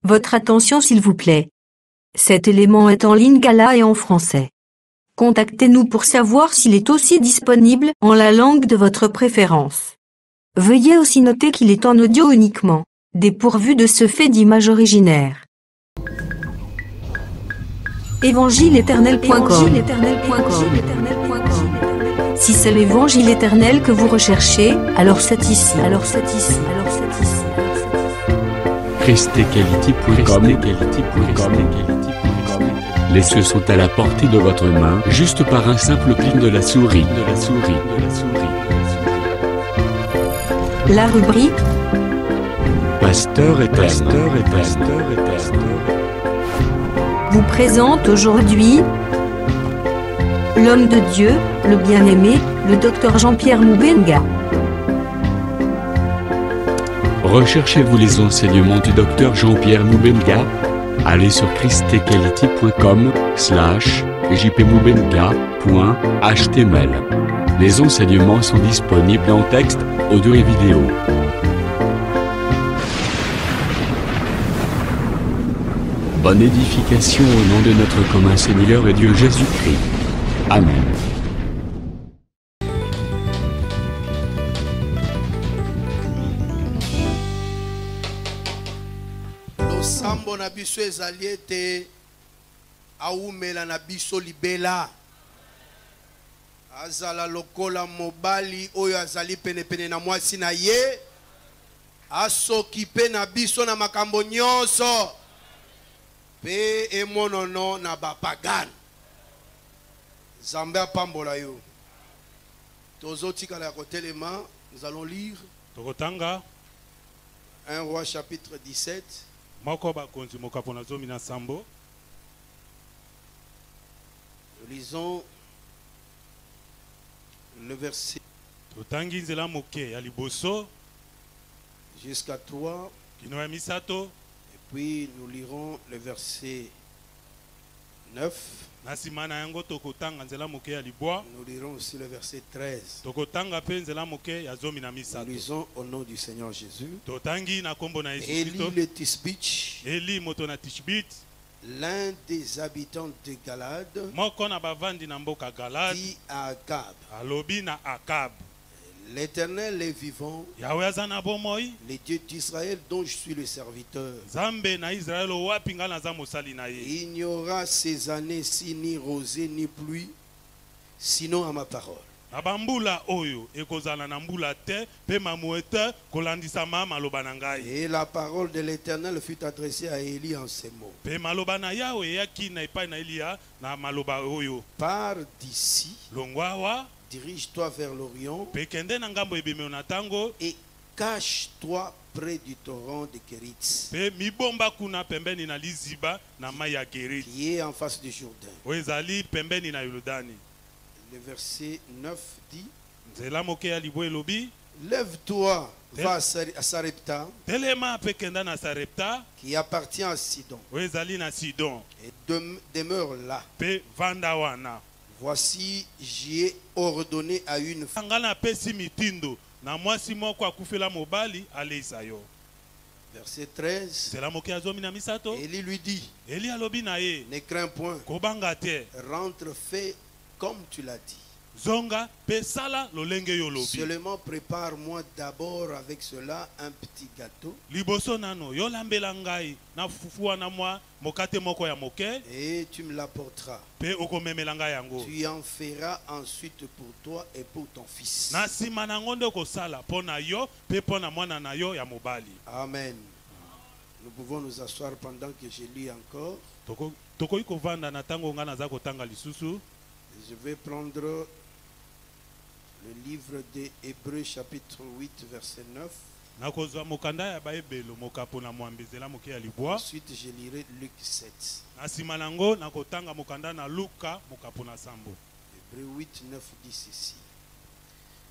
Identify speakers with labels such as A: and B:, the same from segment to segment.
A: Votre attention s'il vous plaît. Cet élément est en lingala et en français. Contactez-nous pour savoir s'il est aussi disponible en la langue de votre préférence. Veuillez aussi noter qu'il est en audio uniquement, dépourvu de ce fait d'image originaire. Évangile-éternel.com. Si c'est l'évangile éternel que vous recherchez, alors c'est ici.
B: christequality.com. Les cieux sont à la portée de votre main, juste par un simple clic de la souris.
A: La rubrique
B: Pasteur éternel.
A: vous présente aujourd'hui l'homme de Dieu, le bien-aimé, le docteur Jean-Pierre Moubenga.
B: Recherchez-vous les enseignements du docteur Jean-Pierre Moubenga? Allez sur christequality.com/jpmoubenga.html. Les enseignements sont disponibles en texte, audio et vidéo. Bonne édification au nom de notre commun Seigneur et Dieu Jésus-Christ. Amen.
C: losambo na biso ezali ete aumela na biso libela azala lokola mobali oyo azali penepene na mwasi na ye asokipe na biso na makambo nyonso pe emonono na bapagane Zambé apambola yo tozotikala ya kotelema. Nous allons lire
D: Tokotanga
C: 1 Roi chapitre 17.
D: Moko bakonzi mokapona zomi na sambo.
C: Nous lisons le verset
D: Totangi nzela moke ya liboso
C: jusqu'à 3.
D: kino ya misato.
C: Et puis nous lirons le verset 9.
D: Na sima na yango tokotanga nzela moke ya libwa.
C: Nous lirons aussi le verset 13.
D: Tokotanga pe nzela moke ya zomi na
C: Nous
D: misato.
C: lisons au nom du Seigneur Jésus.
D: Totangi na kombo na Yesu
C: Élie
D: Kristo.
C: le Tisbitch,
D: Eli moto na Tishbit.
C: l'un des habitants de Galade,
D: Moko na bavandi na mboka Galad.
C: dit à Agab,
D: Alobi na Akab.
C: l'Éternel est vivant,
D: Yawe azana bomoi.
C: le Dieu d'Israël dont je suis le serviteur.
D: Zambe na Israël wapi nga na za mosali na ye.
C: Il n'y aura ces années-ci ni rosée ni pluie, sinon à ma parole.
D: Na bambula oyo ekozala na mbula te pe mamuete kolandisama maloba na ngai.
C: Et la parole de l'Éternel fut adressée à Élie en ces mots.
D: Pe maloba na Yawe yaki na epai na Elia na maloba oyo.
C: Pars d'ici,
D: Longwawa
C: dirige-toi vers l'Orient
D: pe kende na ngambo ebimeo na tango
C: et cache-toi près du torrent de Kéritz,
D: pe mibomba kuna pembeni na liziba na mai ya Kerit.
C: qui est en face du Jourdain.
D: Oyo ezali pembeni na Yordani.
C: Le verset 9 dit,
D: Nzela moke ya libwa elobi
C: lève-toi, va à Sarepta,
D: telema pe kenda na Sarepta
C: qui appartient à Sidon,
D: oyo ezali na Sidon
C: et demeure là.
D: pe vanda wana.
C: Voici, j'y ai ordonné à une femme.
D: Nga na pesi mitindo na mwasi moko akufela mobali aleisa yo.
C: Verset 13.
D: Nzela moke ya zomi na misato.
C: Élie lui dit,
D: Eli alobi na ye
C: ne crains point,
D: kobanga te.
C: rentre, fais comme tu l'as dit.
D: Zonga pe sala lolenge yo lobi.
C: Seulement prépare-moi d'abord avec cela un petit gâteau
D: Liboso nano yo lambela ngai na fufu na mwa mokate moko ya moke
C: et tu me l'apporteras.
D: pe okomemela ngai yango.
C: Tu en feras ensuite pour toi et pour ton fils.
D: Na sima na ngo nde kosala pona yo pe pona mwana na yo ya mobali.
C: Amen. Nous pouvons nous asseoir pendant que je lis encore.
D: Tokoki kovanda na tango nga naza kotanga lisusu.
C: Je vais prendre le livre des Hébreux chapitre 8 verset 9.
D: Nakozwa mokanda ya baebelo mokapo na mwambezela moke ya libwa.
C: Ensuite je lirai Luc 7.
D: Na sima nango nakotanga mokanda na Luka mokapo na sambo.
C: Hébreux 8 9 dit ceci.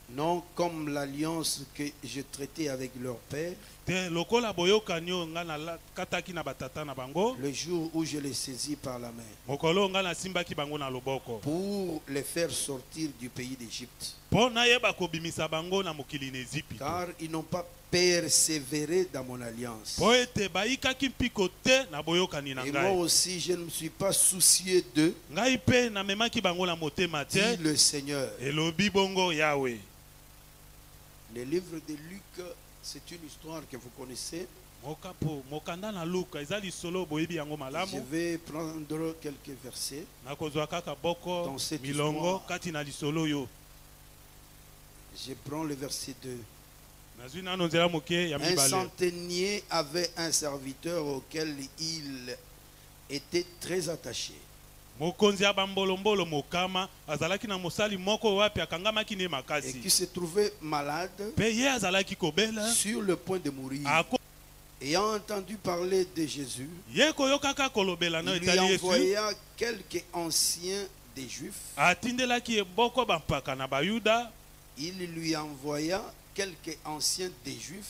C: Non comme l'alliance que je traitais avec leur père,
D: Te lokola boyokani oyo nga na kataki na batata na bango.
C: le jour où je les saisis par la main,
D: Mokolo nga na simbaki bango na loboko.
C: pour les faire sortir du pays d'Égypte.
D: Po na yeba kobimisa bango na mokili na Ezipito.
C: Car ils n'ont pas persévérer dans mon alliance.
D: po ete bayikaki mpiko te na boyokani na
C: Et moi
D: ngai.
C: aussi, je ne me suis pas soucié d'eux,
D: Ngai pe namemaki bango na motema
C: dit
D: te,
C: le Seigneur.
D: elobi bongo Yahweh.
C: Le livre de Luc, c'est une histoire que vous connaissez.
D: Mokapo mokanda na Luka eza lisolo boyebi yango
C: Je
D: malamu.
C: vais prendre quelques versets.
D: Nakozwa kaka boko
C: Dans cette
D: milongo
C: histoire.
D: kati na lisolo yo.
C: Je prends le verset 2.
D: Nazwi nano nzela moke ya
C: Un
D: mibale.
C: centenier avait un serviteur auquel il était très attaché.
D: Mokonzi ya bambolombolo mokama azalaki na mosali moko wapi akangamaki ne
C: Et
D: makasi.
C: qui se trouvait malade,
D: Pe ye azalaki kobela.
C: sur le point de mourir.
D: Ako
C: Ayant entendu parler de Jésus,
D: ye koyokaka kolobela no
C: il lui
D: etali Yesu.
C: envoya quelques anciens des Juifs.
D: Atindelaki eboko bampaka na bayuda.
C: Il lui envoya quelques anciens des Juifs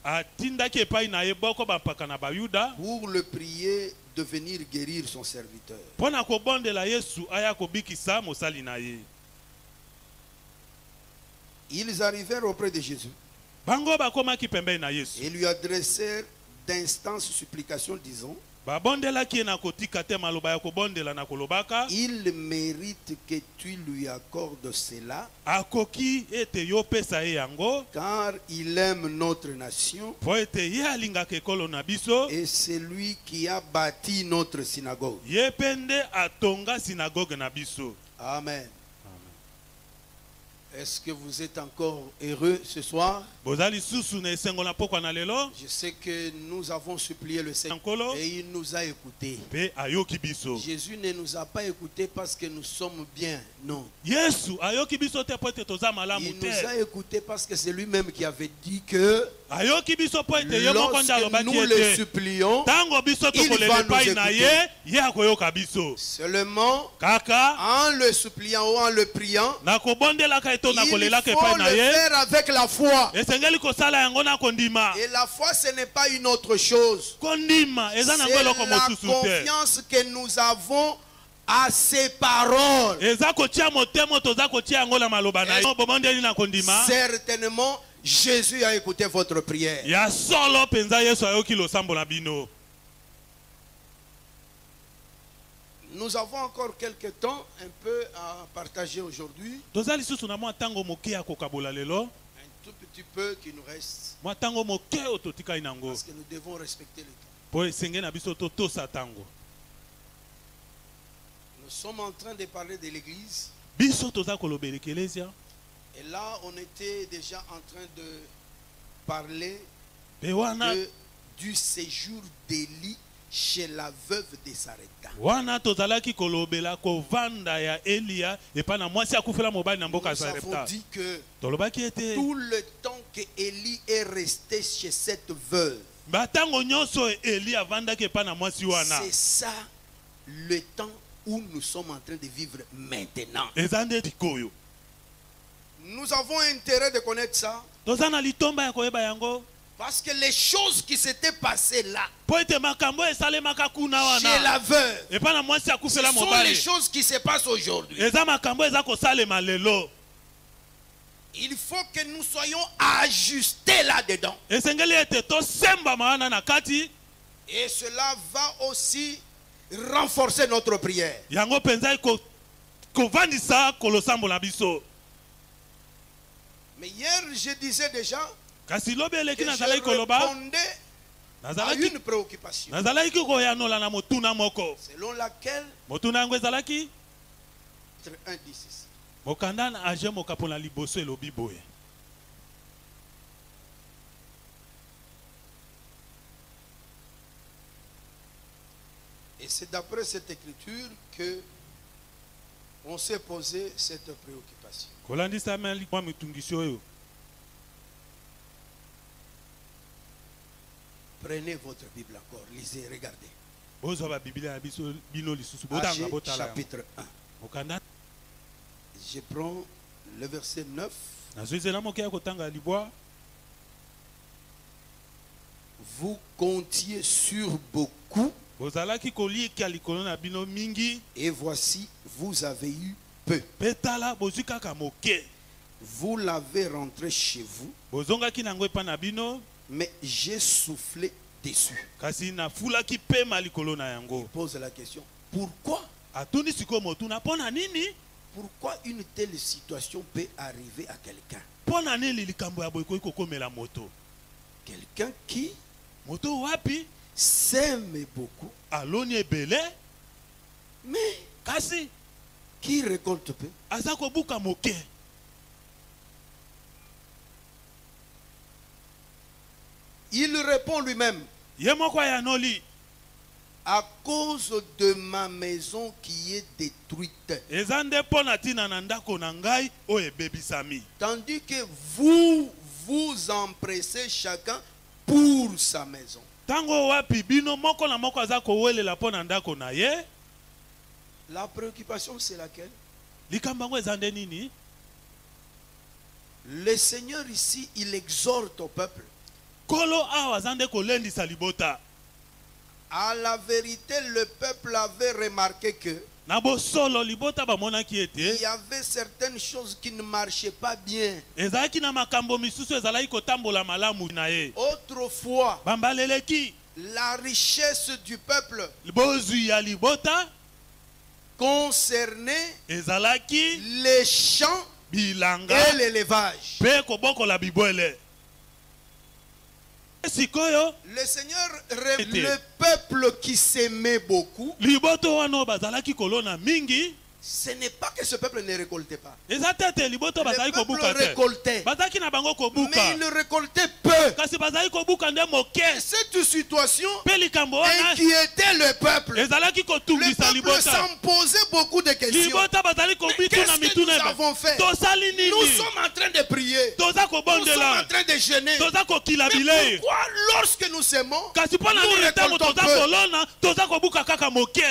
D: Atindaki epai na ye boko bampaka na bayuda.
C: pour le prier de venir guérir son serviteur.
D: Pona kobondela Yesu aya kobikisa mosali na ye.
C: Ils arrivèrent auprès de Jésus
D: Bango bakomaki pembeni na Yesu.
C: et lui adressèrent d'instances supplications, disant:
D: Babondelaki ye na kotika te maloba ya kobondela na kolobaka.
C: il mérite que tu lui accordes cela,
D: Akoki ete yo pesa ye yango.
C: car il aime notre nation
D: Po ete ye alingaka ekolo na biso.
C: et c'est lui qui a bâti notre synagogue.
D: Ye pende atonga synagogue na biso.
C: Amen. Est-ce que vous êtes encore heureux ce soir?
D: Bozali susu na esengo na pokwa na lelo.
C: Je sais que nous avons supplié le Seigneur
D: Ankolo
C: et il nous a écoutés.
D: pe ayoki biso.
C: Jésus ne nous a pas écoutés parce que nous sommes bien, non.
D: Yesu ayoki biso te po ete toza malamu
C: Il nous
D: te.
C: a écoutés parce que c'est lui-même qui avait dit que
D: Ayoki biso po ete ye moko nde
C: lorsque
D: alobaki
C: nous le
D: ete
C: supplions,
D: tango biso
C: il
D: tokolela
C: va nous
D: epai na ye, ye akoyoka biso.
C: seulement
D: Kaka
C: en le suppliant ou en le priant,
D: na kobondelaka eto na
C: il
D: kolelaka
C: faut
D: epai na
C: le
D: ye.
C: faire avec la foi.
D: Esengeli kosala yango na kondima.
C: Et la foi, ce n'est pas une autre chose.
D: Kondima eza nango
C: C'est
D: eloko
C: la
D: mosusu te.
C: confiance que nous avons à ses paroles.
D: Eza kotia motemo toza kotia yango na maloba na ye. Bobondeli na kondima.
C: Certainement, Jésus a écouté votre prière.
D: Ya solo penza Yesu ayoki losambo na bino.
C: Nous avons encore quelques temps un peu à partager aujourd'hui.
D: Toza lisusu na mwa tango moke ya kokabola lelo.
C: Un tout petit peu qui nous reste.
D: Mwa tango moke ototikai nango.
C: Parce que nous devons respecter le temps.
D: Po esenge na biso totosa tango.
C: Nous sommes en train de parler de l'église.
D: Biso toza kolobela ekelesia.
C: Et là, on était déjà en train de parler
D: Pe wana
C: du séjour d'Élie chez la veuve de Sarepta.
D: wana tozalaki kolobela kovanda ya Elia epa na mwasi akufela mobali na mboka
C: Nous avons
D: Sarepta.
C: dit que
D: Tolobaki ete
C: tout le temps que Élie est resté chez cette veuve,
D: batango nyonso Eli avandaki epa na mwasi wana.
C: c'est ça le temps où nous sommes en train de vivre maintenant.
D: Eza nde tikoyo.
C: Nous avons intérêt de connaître ça
D: Toza na litomba ya koyeba yango.
C: parce que les choses qui s'étaient passées là,
D: Po ete makambo esalemaka kuna
C: chez la
D: wana.
C: veuve,
D: Epa na mwasi
C: ce
D: akufela
C: sont les
D: mobali.
C: choses qui se passent aujourd'hui.
D: Eza makambo eza kosalema lelo.
C: Il faut que nous soyons ajustés là-dedans.
D: Esengeli ete tosemba maana na kati.
C: Et cela va aussi renforcer notre prière.
D: Yango penza kovandisa kolosambo na biso.
C: Mais hier, je disais déjà
D: Kasi lobi
C: que
D: eleki
C: je
D: nazalaki koloba.
C: répondais à
D: Nazalaki
C: une préoccupation
D: nazalaki koyanola na motuna moko.
C: selon laquelle,
D: Motuna yango ezalaki
C: 1 dit ceci.
D: mokanda na age mokapo na liboso elobi boye.
C: Et c'est d'après cette écriture que on s'est posé cette préoccupation.
D: Kolandisa mali kwa mitungisi oyo.
C: Prenez votre Bible encore, lisez, regardez.
D: Bozwa ba Biblia na biso bino lisusu
C: Agé,
D: botanga botala.
C: chapitre 1.
D: Mokanda
C: Je prends le verset 9.
D: nazwizela moke ya kotanga libwa.
C: Vous comptiez sur beaucoup
D: Bozalaki kolika likolo na bino mingi.
C: et voici, vous avez eu peu.
D: Petala bozwi kaka moke.
C: vous l'avez rentré chez vous,
D: bozongaki nango epa na bino
C: mais j'ai soufflé dessus.
D: kasi nafulaki pema likolo na
C: Il
D: yango.
C: pose la question, pourquoi?
D: Atuni sikoyo motuna pona nini?
C: Pourquoi une telle situation peut arriver à quelqu'un?
D: Pona nini likambo ya boye koki kokomela moto?
C: Quelqu'un qui
D: Moto wapi?
C: s'aime beaucoup,
D: Aloni ebele
C: mais
D: kasi
C: qui récolte peu.
D: aza kobuka moke.
C: Il répond lui-même,
D: Ye moko ayanoli
C: à cause de ma maison qui est détruite.
D: eza nde pona tina na ndako na ngai oyo ebebisami.
C: Tandis que vous vous empressez chacun pour sa maison.
D: Tango wapi bino moko na moko aza kowelela pona ndako na ye.
C: La préoccupation, c'est laquelle?
D: Likambo yango eza nde nini?
C: Le Seigneur ici, il exhorte au peuple.
D: Kolo awa aza nde kolendisa libota.
C: À la vérité, le peuple avait remarqué que
D: Na bosolo libota bamonaki
C: il
D: ete
C: y avait certaines choses qui ne marchaient pas bien.
D: ezalaki na makambo misusu ezalaki kotambola malamu na ye.
C: Autrefois,
D: Bambaleleki
C: la richesse du peuple
D: bozwi ya libota
C: concernait
D: ezalaki
C: les champs
D: bilanga
C: et l'élevage.
D: pe kobokola bibwele. Sikoyo
C: Le Seigneur, le peuple qui s'aimait beaucoup,
D: liboto wana bazalaki kolona mingi,
C: ce n'est pas que ce peuple ne récoltait pas.
D: eza tete liboto bazalaki
C: Le peuple
D: kobuka te.
C: récoltait,
D: Bazalaki na bango
C: mais
D: kobuka.
C: il récoltait peu.
D: Kasi bazalaki kobuka nde moke.
C: Cette situation
D: Pe likambo wana
C: inquiétait le peuple.
D: ezalaki
C: Le
D: kotungisa
C: peuple
D: libota.
C: s'en posait beaucoup de questions.
D: Libota bazali
C: Mais
D: kobitu na
C: qu'est-ce que
D: mituna.
C: nous avons fait?
D: Tosali
C: Nous
D: nini?
C: sommes en train de prier.
D: Toza
C: Nous sommes en
D: kobondela.
C: train de jeûner.
D: Toza kokila
C: Mais
D: bilei.
C: pourquoi lorsque nous aimons,
D: Kasi pona
C: nous
D: nini ntango
C: récoltons
D: toza
C: peu?
D: kolona, toza kobuka kaka moke.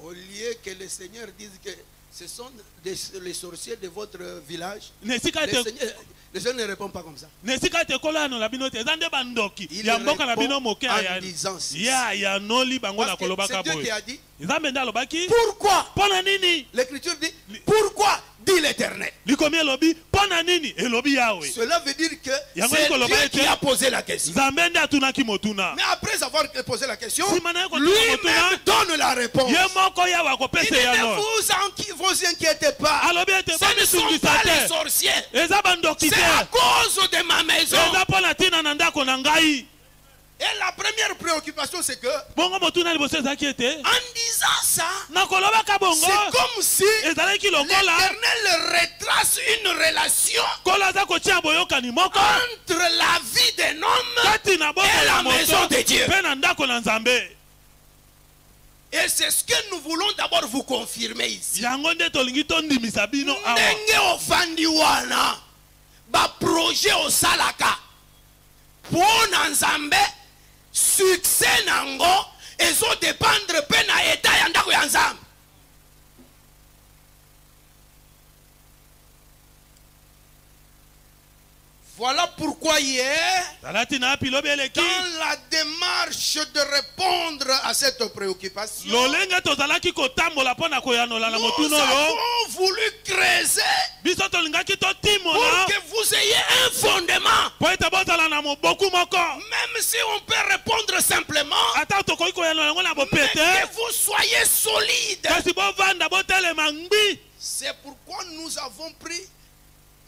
C: Au lieu que le Seigneur dise que ce sont les sorciers de votre village,
D: Nesika
C: le
D: te
C: Seigneur ne répond pas comme ça.
D: nesika te kola no la bino te eza nde bandoki.
C: Il
D: Ya mboka na bino
C: répond
D: moke
C: en
D: ya.
C: disant ceci.
D: Ya noli bango na
C: Parce que
D: koloba
C: c'est
D: ka
C: Dieu qui
D: boy.
C: a dit.
D: Nzambe nde alobaki?
C: Pourquoi?
D: Pona nini?
C: L'écriture dit, pourquoi? Dit l'Éternel.
D: Likomi elobi pona nini? Elobi yawe.
C: Cela veut dire que
D: Yango
C: c'est
D: ekoloba
C: Dieu
D: ete
C: qui a posé la question.
D: Nzambe nde atunaki motuna.
C: Mais après avoir posé la question,
D: Sima na ye kotuna
C: lui-même
D: motuna,
C: donne la réponse.
D: ye moko yawe
C: Il
D: akopesa
C: dit,
D: ya
C: ne
D: no.
C: vous inquiétez pas.
D: Alobi ete
C: Ce ne
D: bani
C: sont
D: sungisa
C: pas les
D: te.
C: sorciers.
D: Eza bandoki
C: C'est
D: te.
C: à cause de ma maison.
D: Eza pona tina na ndako na ngai.
C: Et la première préoccupation, c'est que,
D: Bongo motuna liboso ezalaki ete
C: en disant ça,
D: na kolobaka bongo
C: c'est comme si
D: ezalaki lokola
C: l'Éternel retrace une relation
D: kolo aza kotia boyokani moko
C: entre la vie d'un homme
D: kati na boka
C: et
D: ya
C: la maison
D: moto
C: de Dieu.
D: mpe na ndako na Nzambe.
C: Et c'est ce que nous voulons d'abord vous confirmer ici.
D: Yango nde tolingi tondimisa bino awa.
C: Ndenge ofandi wana ba projet osalaka pona Nzambe succès nango ezo dépendre pe na état ya ndako ya Nzambe. Voilà pourquoi hier,
D: Talati na api lobi eleki
C: dans la démarche de répondre à cette préoccupation,
D: lolenge tozalaki kotambola mpo na koyanola na
C: nous
D: motuna oyo
C: avons voulu creuser
D: biso tolingaki
C: pour
D: totimola
C: que vous ayez un fondement.
D: mpo ete bozala na moboku moko
C: Même si on peut répondre simplement,
D: ata tokoki koyanola yango na
C: mais
D: bopete
C: que vous soyez solide.
D: kasi bovanda botelema ngbi.
C: C'est pourquoi nous avons pris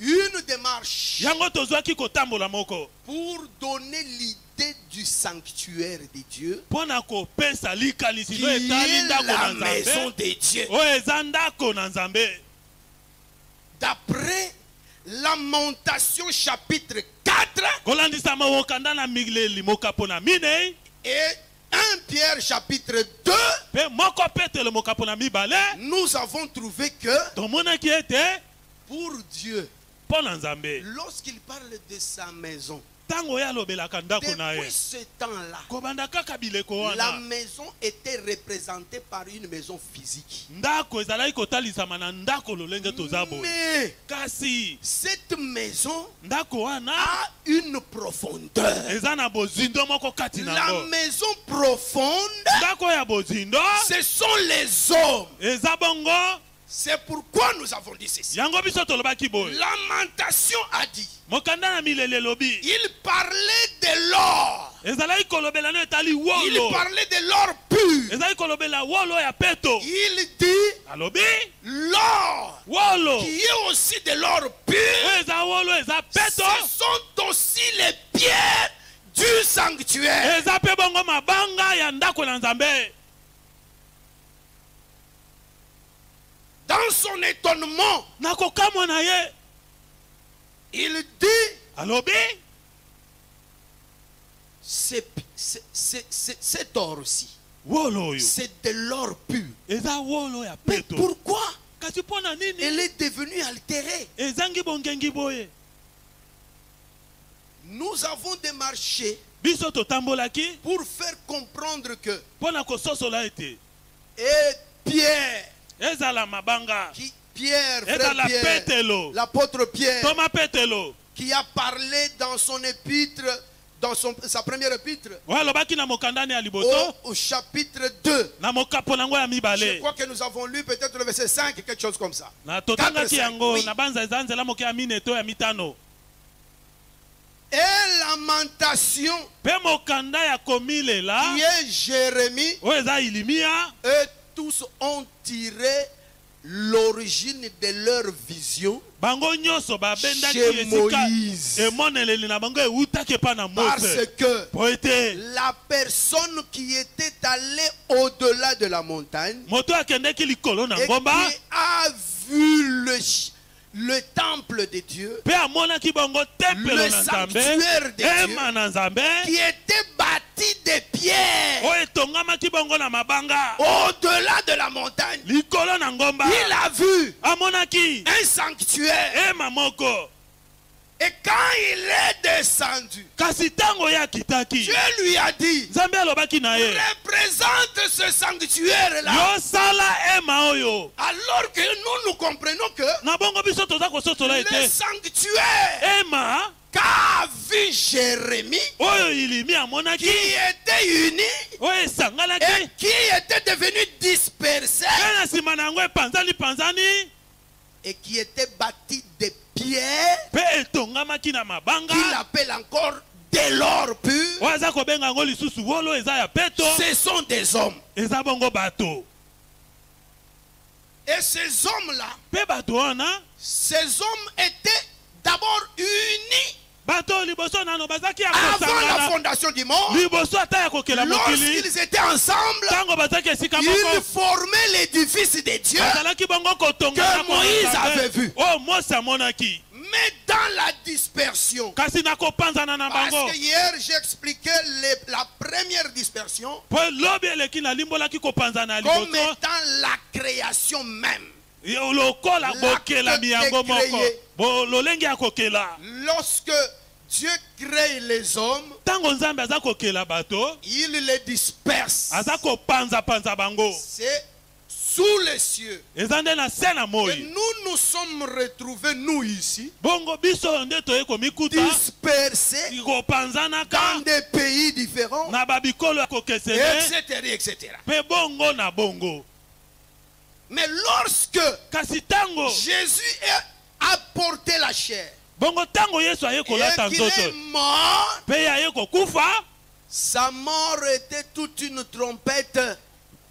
C: une démarche
D: Yango tozwaki kotambola moko
C: pour donner l'idée du sanctuaire de Dieu,
D: mpo na kopesa likanisi
C: qui
D: no etali
C: est
D: ndako na
C: la maison
D: Nzambe
C: de Dieu.
D: oyo eza ndako na Nzambe.
C: D'après Lamentation chapitre 4
D: kolandisama wokanda na mileli mokapo na minei
C: et 1 Pierre chapitre 2,
D: mpe moko petelo mokapo na mibale
C: nous avons trouvé que
D: tomonaki ete
C: pour Dieu,
D: mpo na Nzambe
C: lorsqu'il parle de sa maison,
D: ntango oyo alobelaka ndako na ye
C: depuis ce temps-là,
D: kobanda kaka bileko
C: la
D: wana
C: maison était représentée par une maison physique.
D: ndako ezalaki kotalisama na ndako lolenge toza boye.
C: Mais
D: Kasi
C: cette maison
D: ndako wana
C: a une profondeur.
D: eza na bozindo moko kati
C: La
D: nango.
C: maison profonde,
D: Ndako ya bozindo
C: ce sont les hommes.
D: eza bongo
C: C'est pourquoi nous avons dit ceci.
D: Yango biso tolobaki boy.
C: Lamentation a dit.
D: Mokanda na milele lobi.
C: Il parlait de l'or.
D: Ezalaki kolobela no etali
C: Il
D: wolo.
C: parlait de l'or pur.
D: Ezalaki kolobela wolo ya peto.
C: Il dit
D: Alobi
C: l'or
D: wolo.
C: qui est aussi de l'or pur.
D: Eza wolo eza
C: Ce
D: peto.
C: sont aussi les pierres du sanctuaire.
D: Eza pe bongo mabanga ya ndako na Nzambe.
C: Dans son étonnement,
D: Nakokamwa na ye.
C: il dit
D: Alobi
C: cet or aussi,
D: wolo yo.
C: c'est de l'or pur.
D: Eza wolo ya
C: Mais
D: peto.
C: pourquoi
D: Kasi pona nini?
C: elle est devenue altérée?
D: Ezangi bongengi boye.
C: Nous avons démarché
D: Biso totambolaki
C: pour faire comprendre que
D: pona kososola ete.
C: et Pierre,
D: Ezala mabanga.
C: Pierre,
D: Eza
C: frère
D: la
C: Pierre,
D: petelo.
C: l'apôtre Pierre,
D: Thomas petelo.
C: qui a parlé dans son épître, dans sa première épître,
D: Walobaki na mokandani ya liboso.
C: au chapitre 2.
D: Na mokapo nango ya
C: Je
D: mibale.
C: crois que nous avons lu peut-être le verset 5, quelque chose comme ça.
D: Na totangaki
C: 4,
D: yango
C: oui.
D: na banza ezanzela moke ya mineto ya mitano.
C: Et lamentation
D: Pe mokanda ya komilela.
C: qui est Jérémie,
D: O eza ilimia.
C: et tous ont tiré l'origine de leur vision
D: Bango nyonso babendaki
C: chez
D: esika.
C: Moïse.
D: Emoneleli na bango eutaki pa na
C: Parce
D: Mose.
C: que
D: Po ete
C: la personne qui était allée au-delà de la montagne
D: moto akendeki likolo na
C: et
D: ngomba.
C: qui a vu le temple de Dieu,
D: Pe amonaki bongo tempelo
C: le
D: na
C: sanctuaire
D: Nzambe.
C: de Dieu,
D: Ema na Nzambe.
C: qui était bâti de pierres
D: O etongamaki bongo na mabanga.
C: au-delà de la montagne.
D: Likolo na ngomba.
C: Il a vu
D: Amonaki
C: un sanctuaire.
D: ema moko.
C: Et quand il est descendu,
D: Kasi tango ya kitaki.
C: Dieu lui a dit,
D: Nzambe alobaki na ye.
C: représente ce sanctuaire-là.
D: Yo sala ema oyo.
C: Alors que nous comprenons que
D: Na bongo biso toza kososola
C: le
D: ete.
C: sanctuaire
D: Ema
C: qu'a vu Jérémie,
D: oyo ilimi
C: qui
D: amonaki.
C: était uni
D: Oyo
C: et
D: esangalaki.
C: qui était devenu dispersé
D: Pe na nsima na yango panzani.
C: et qui était bâti de pierres
D: Pe etongamaki na mabanga.
C: qu'il appelle encore de l'or pur.
D: Oyo aza kobenga yango lisusu wolo eza ya peto.
C: Ce sont des hommes.
D: Eza bongo bato.
C: Et ces hommes-là,
D: Pe bato wana.
C: ces hommes étaient d'abord unis
D: Bato liboso nano bazaki ya
C: avant la
D: kosangana.
C: fondation du monde.
D: Liboso ata ya kokela mokili.
C: Lorsqu'ils étaient ensemble,
D: Tango bazaki esika
C: ils
D: moko.
C: formaient l'édifice de Dieu.
D: Bazalaki bongo kotonga
C: Que
D: na
C: Moïse
D: Nzambe.
C: avait vu.
D: Oh Mose amonaki.
C: Mais dans la dispersion,
D: Kasi na kopanzana na
C: parce
D: bango.
C: que hier j'expliquais la première dispersion
D: Po lobi eleki na limbolaki kopanzana
C: comme
D: liboso.
C: étant la création même.
D: Lokola bokela miyango moko.
C: créé.
D: Bo lolenge ya kokela.
C: Lorsque Dieu crée les hommes,
D: Tango Nzambe aza kokela bato.
C: il les disperse.
D: Aza kopanza bango.
C: C'est sous les cieux.
D: Eza nde na se na
C: Et
D: moi.
C: nous nous sommes retrouvés, nous ici,
D: Bongo biso nde toye komikuta.
C: dispersés
D: Kopanzanaka.
C: dans des pays différents,
D: Na babikolo ya kokesene.
C: etc., etc.
D: Pe bongo na bongo.
C: Mais lorsque
D: Kasi tango.
C: Jésus a porté la chair
D: Bongo tango Yesu aye
C: et
D: kolata
C: qu'il est
D: nzoto.
C: mort,
D: Pe aye kokufa.
C: sa mort était toute une trompette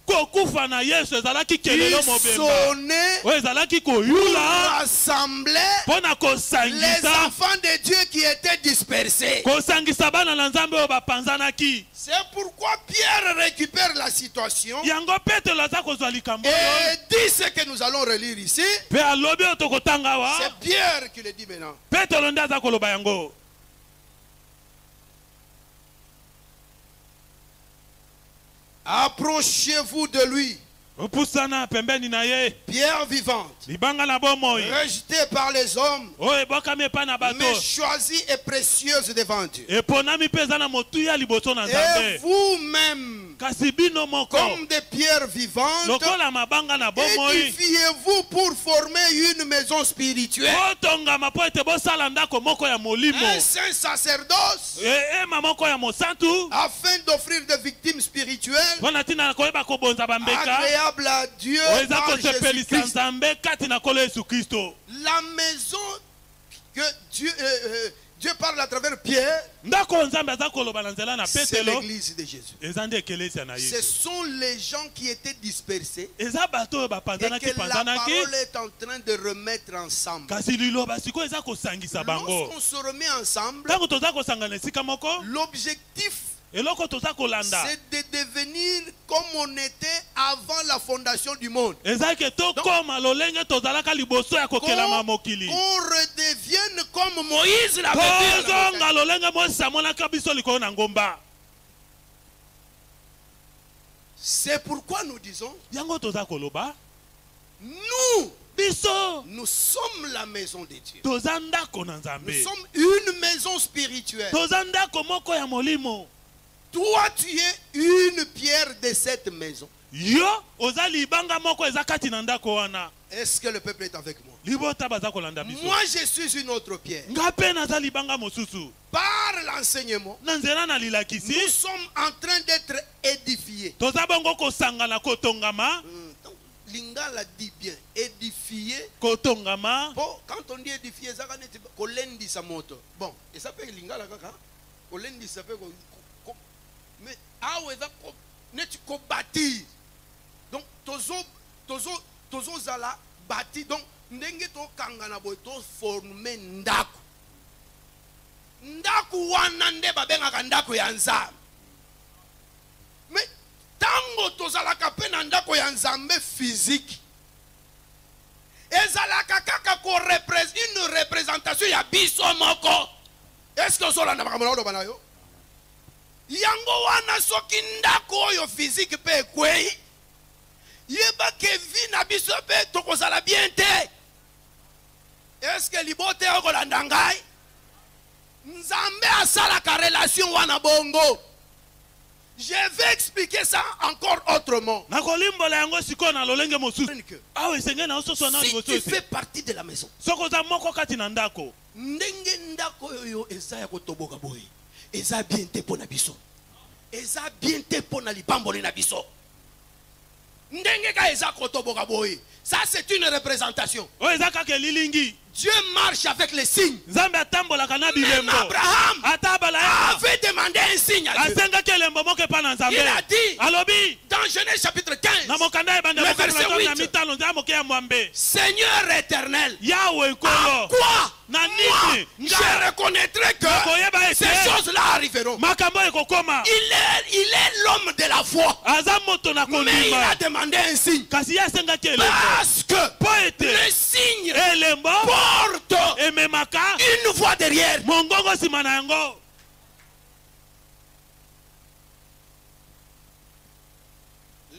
D: Kokufa na Yesu ezalaki
C: qui
D: kelelo mobemba.
C: sonnait
D: O ezalaki
C: pour
D: koyula.
C: rassembler
D: Pona
C: les
D: kosangisa.
C: enfants de Dieu qui étaient dispersés.
D: Kosangisa bana na Nzambe oyo bapanzanaki.
C: C'est pourquoi Pierre récupère la situation
D: Yango Petelo aza kozwa likambo oyo.
C: et dit ce que nous allons relire ici.
D: Pe alobi oyo tokotanga wa.
C: C'est Pierre qui le dit maintenant.
D: Petelo nde aza koloba yango.
C: Approchez-vous de lui,
D: Opusana pembeni na ye.
C: pierre vivante,
D: Libanga na bomoi.
C: rejetée par les hommes,
D: Oyo ebokami epai na bato.
C: mais choisie et précieuse devant Dieu.
D: Eponami mpe eza na motuya liboso na
C: Et
D: Nzambe.
C: vous-même,
D: kasi bino moko
C: comme des pierres vivantes,
D: lokola mabanga na bomoi
C: édifiez-vous pour former une maison spirituelle,
D: botongama po ete bosala ndako moko ya molimo
C: un saint sacerdoce,
D: ema moko ya mosantu
C: afin d'offrir des victimes spirituelles
D: mpona ntina na koyeba kobonza bambeka
C: agréables à Dieu
D: oyo eza
C: par
D: kosepelisa
C: Jésus-Christ.
D: nzambe kati na nkolo yesu kristo.
C: La maison que Dieu parle à travers Pierre,
D: ndako nzambe aza koloba na nzela na
C: c'est
D: petelo
C: l'église de Jésus.
D: eza nde ekelesia na
C: Ce
D: yesu.
C: sont les gens qui étaient dispersés
D: eza bato oyo
C: et
D: bapanzanaki
C: que la
D: panzanaki
C: parole est en train de remettre ensemble.
D: kasi liloba sikoyo eza kosangisa bango.
C: Lorsqu'on se remet ensemble,
D: ntango toza kosangana esika moko
C: l'objectif
D: eloko toza kolanda
C: c'est de devenir comme on était avant la fondation du monde.
D: ezalaki tokoma lolenge tozalaka liboso ya kokelama mokili
C: On redevienne comme Moïse l'avait fait.
D: tozonga lolenge mosi amonaka biso likolo na ngomba.
C: C'est pourquoi nous disons,
D: yango toza koloba
C: nous
D: biso
C: sommes la maison de Dieu.
D: toza ndako na
C: Nous
D: nzambe
C: sommes une maison spirituelle.
D: toza ndako moko ya molimo.
C: Toi, tu es une pierre de cette maison.
D: yo oza libanga moko eza kati na ndako wana.
C: Est-ce que le peuple est avec moi?
D: libota baza kolanda biso.
C: Moi, je suis une autre pierre.
D: nga mpe naza libanga mosusu
C: Par l'enseignement,
D: na nzela na
C: nous
D: lilakisi
C: sommes en train d'être édifiés.
D: toza bongo kosangana kotongama
C: Donc, Lingala dit bien, édifié.
D: kotongama.
C: Bon, quand on dit édifié, ça veut dire kolendi sa moto. Bon, et ça fait Lingala kaka. Kolendi ça fait mais ah ouais, ça n'est ko bâtir. Donc tozo zala bâti. Donc ndenge to kangana boy to former ndako. Ndako wana nde babenga ndako ya nzambe. Mais tango tozalaka pe na ndako ya nzambe physique, ezalaka kaka ko une représentation ya biso moko. Est-ce que osola na makambo na bana yo? Yango wana soki ndako oyo physique pe ekwei, yeba ke vi na biso pe tokozala bien te. Est-ce que libote okolanda ngai? Nzambe asalaka relation wana bongo. Je vais expliquer ça encore autrement.
D: nakolimbola yango sikoyo na lolenge mosusu awa esenge na ososo na
C: Si
D: liboso
C: tu
D: ete
C: fais partie de la maison,
D: soki oza moko kati na ndako
C: ndenge ndako oyo eza ya kotoboka boye, eza bien te pona biso, eza bien te pona libamboli na biso. Ndenge ka eza kotoboka boye, ça c'est une représentation.
D: oyo eza kaka elilingi.
C: Dieu marche avec les signes.
D: nzambe atambolaka na
C: Même
D: bilembo
C: Abraham
D: ata abalaye
C: avait demandé un signe à Dieu.
D: asengaki elembo moko epa na nzambe
C: Il a dit
D: alobi
C: dans Genèse chapitre 15,
D: na mokanda ebanda
C: Le verset
D: mokana
C: 8.
D: mitano nzela moke ya mwambe
C: Seigneur éternel,
D: yawe
C: à
D: nkolo
C: quoi
D: na
C: moi
D: nini
C: je reconnaîtrai que
D: nakoyeba
C: ces
D: ete
C: choses-là arriveront.
D: makambo ekokoma.
C: Il est l'homme de la foi,
D: aza moto na
C: mais il a
D: kondima
C: demandé un signe.
D: kasi ye asengaki elembo
C: Parce que
D: mpo ete
C: le signe
D: elembo
C: porte
D: ememaka
C: une voix derrière.
D: mongongo nsima na yango.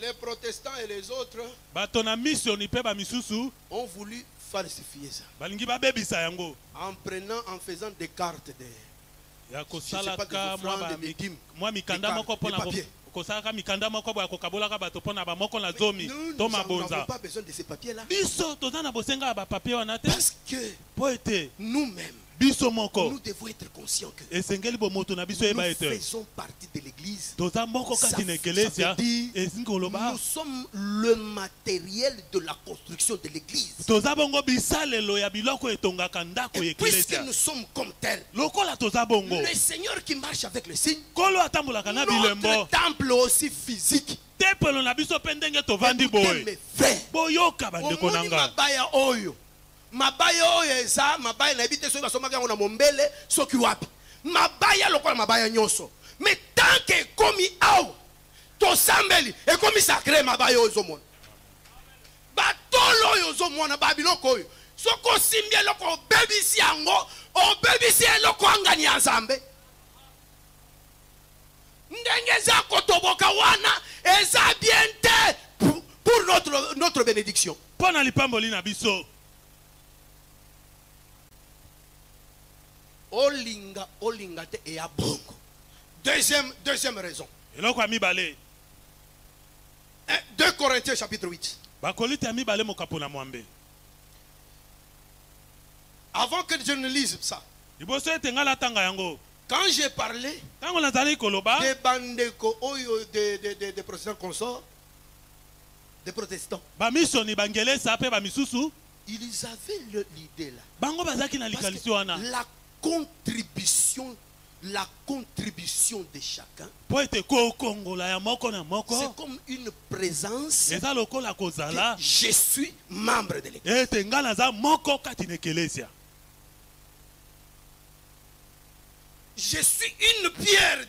C: Les protestants et les autres
D: bato na misioni mpe bamisusu
C: ont voulu falsifier ça
D: balingi babebisa yango
C: en faisant des cartes de
D: ya
C: Je sais pas,
D: kosalaka
C: des offrandes, des dîmes,
D: mwa mikanda
C: des
D: moko
C: cartes,
D: mpona
C: des papiers.
D: kosalaka mikanda moko boya kokabolaka bato mpona bamoko na zomi
C: nous
D: to
C: n'avons
D: mabonza.
C: pas besoin de ces papiers-là.
D: biso toza na bosenga ya bapapie wana te
C: Parce que
D: mpo ete
C: nous-mêmes,
D: biso moko
C: nous devons être conscients que
D: esengeli bomoto na biso
C: nous
D: yeba ete
C: faisons partie de l'église.
D: toza moko
C: Ça-
D: kati na
C: ça
D: ekelesia
C: veut dire,
D: ezingi koloba
C: nous sommes le matériel de la construction de l'église.
D: toza bongo bisalelo ya biloko etongaka ndako ya
C: Et puisque
D: ekelesia
C: nous sommes comme tels,
D: lokola toza bongo
C: le Seigneur qui marche avec le signe,
D: kolo atambolaka na bilembo
C: notre temple aussi physique.
D: tempelo na biso mpe ndenge tovandi
C: Écoutez,
D: boye
C: mes frères,
D: boyoka bandeko na
C: omoni
D: nga
C: mabaya oyo, mabaya oyo eza mabaya na ebite soki basomaki yango na mombele soki wapi, mabaya lokola mabaya nyonso, mais tant que ekomi awa tosambeli ekomi sacré. Mabaya oyo ozomona, batolo oyo ozomona, babiloko oyo soki osimbi eloko obebisi yango, obebisi eloko angani ya nzambe. Ndenge eza kotoboka wana eza bien te pour notre bénédiction.
D: mpo na lipamboli na biso
C: Olinga te eya bongo. Deuxième raison.
D: eloko ya mibale
C: 2 Corinthiens chapitre 8.
D: Bakolite ya mibale mokapo na mwambe.
C: Avant que je ne lise ça,
D: Liboso ete ngala tanga yango.
C: quand j'ai parlé
D: Tango nazali koloba,
C: des bandeko oyo de protestants consorts, des protestants,
D: ba misoni bangelesa pe ba misusu,
C: ils avaient l'idée là.
D: bango bazaki na
C: Parce
D: likalisi
C: que
D: wana.
C: la contribution de chacun,
D: Po ete ko kongola ya moko na moko.
C: c'est comme une présence
D: Eza lokola kozala.
C: que je suis membre de l'église.
D: Ete ngala za moko kati na ekelesia.
C: Je suis une pierre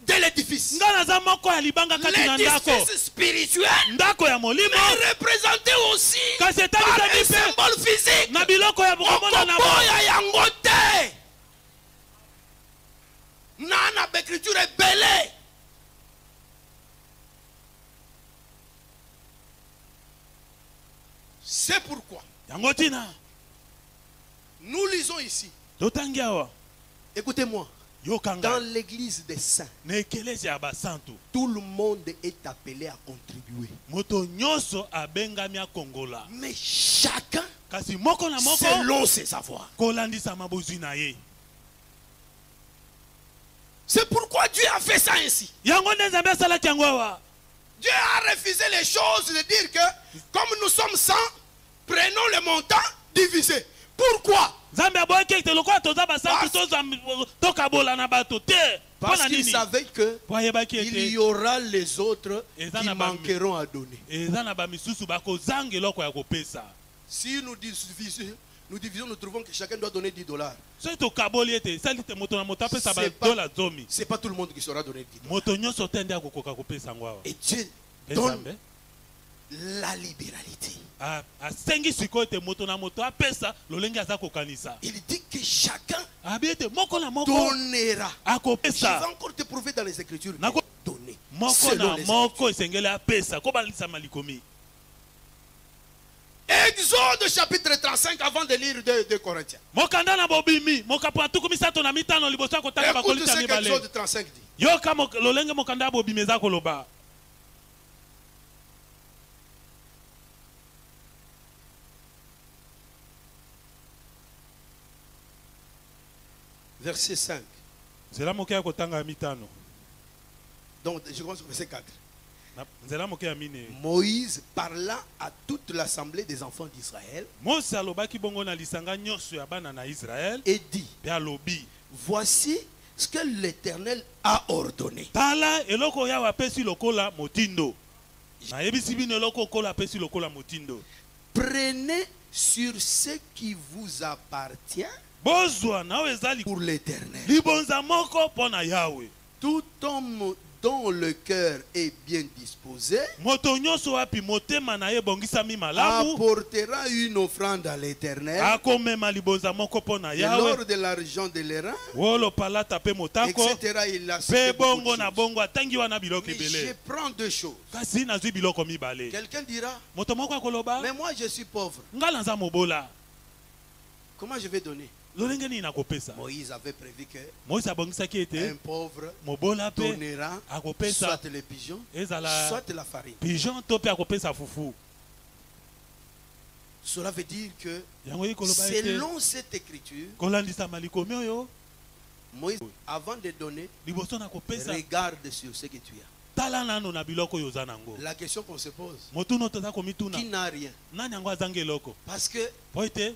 C: de l'édifice.
D: Ngala za moko ya libanga kati na ndako.
C: L'édifice spirituel
D: Ndako ya molimo.
C: est représenté aussi
D: Kasi
C: par
D: etali
C: un
D: za mipe.
C: symbole physique.
D: Na biloko ya bokomona na
C: Okoboya yango te. Nana l'écriture est belée. C'est pourquoi
D: yango tina.
C: nous lisons ici.
D: Totangi awa.
C: Écoutez-moi. Dans
D: Yokanga.
C: l'église des saints,
D: Na ekelesia ya basantu.
C: tout le monde est appelé à contribuer.
D: Moto nyonso abengami akongola.
C: Mais chacun
D: Kasi moko na moko
C: selon ses savoirs.
D: kolandisa mabozwi na ye.
C: C'est pourquoi Dieu a fait ça ainsi.
D: Yango nde Nzambe asalaki yango awa.
C: Dieu a refusé les choses de dire que comme nous sommes 100, prenons le montant divisé. Pourquoi?
D: Nzambe aboyaki ete lokola toza basantu tokabola na bato te.
C: Parce
D: Mpona
C: qu'il
D: nini?
C: savait que
D: Po ayebaki
C: il
D: ete
C: y aura les autres
D: Et
C: qui
D: ça n'a pas mis.
C: manqueront à donner.
D: eza na bamisusu bakozanga eloko ya kopesa.
C: Si nous divisons, nous trouvons que chacun doit donner $10.
D: Soki tokaboli ete esali te moto na moto apesa
C: C'est
D: badola zomi.
C: C'est pas tout le monde qui saura donner $10.
D: Moto nyonso te nde akokoka kopesa yango awa.
C: Et Dieu
D: Mpe
C: donne
D: Nzambe
C: la libéralité.
D: asengi sikoyo ete moto na moto apesa lolenge aza kokanisa.
C: Il dit que chacun
D: Abi ete moko na moko
C: donnera. Je
D: akopesa.
C: vais encore te prouver dans les Écritures que
D: Nako-
C: donner.
D: Moko
C: Selon
D: na
C: les
D: moko esengeli apesa ko balisama likomi.
C: Exode chapitre 35 avant de lire 2 Corinthiens.
D: Mokanda na bobimi mokapo atuku misato na mitano liboso ya kotanga
C: Écoute
D: bakolita
C: ce
D: mibale.
C: qu'Exode 35 dit.
D: Yoka lolenge mokanda ya bobimi eza koloba.
C: Verset 5.
D: Nzela moke ya kotanga ya mitano.
C: Donc, je commence au verset 4.
D: Nzela moke ya mine.
C: Moïse parla à toute l'assemblée des enfants d'Israël
D: Mose alobaki bongo na lisanga nyonso ya bana na Israël
C: et dit,
D: pe alobi.
C: voici ce que l'Éternel a ordonné.
D: Tala eloko ya apesi lokola motindo. Na yebisi bino eloko okola apesi lokola motindo.
C: Prenez sur ce qui vous appartient
D: Bozwa na oyo ezali
C: pour l'Éternel.
D: libonza moko mpo na Yawe.
C: Tout homme dont le cœur est bien disposé
D: Moto nyonso wapi motema na ye bongisami malamu
C: apportera une offrande à l'Éternel
D: akomema libonza moko mpo na
C: et
D: Yawe.
C: lors de l'argent de l'airain,
D: Wolo palata pe motako
C: etc. Il a
D: pe
C: cité beaucoup
D: bongo
C: de
D: na
C: choses.
D: bongo atangi wana biloko
C: Mais je
D: ebele.
C: prends deux choses.
D: Kasi nazwi biloko mibale.
C: Quelqu'un dira,
D: Moto moko akoloba
C: mais moi je suis pauvre.
D: ngala nza mobola.
C: Comment je vais donner?
D: Lolenge nini nakopesa?
C: Moïse avait prévu que
D: Moïse abongisaki
C: un
D: ete
C: pauvre
D: mobola pe
C: donnera
D: akopesa
C: soit les pigeons,
D: ezala
C: soit la farine.
D: pigeon to pe akopesa fufu.
C: Cela veut dire que
D: Yango koloba ete
C: selon cette écriture,
D: kolandisa malikomi oyo
C: Moïse, avant de donner,
D: liboso na kopesa
C: regarde sur ce que tu as.
D: tala nano na biloko oyo oza nango.
C: La question qu'on se pose,
D: Motuno toza komituna
C: qui n'a rien?
D: nani yango azangi eloko
C: Parce que
D: po ete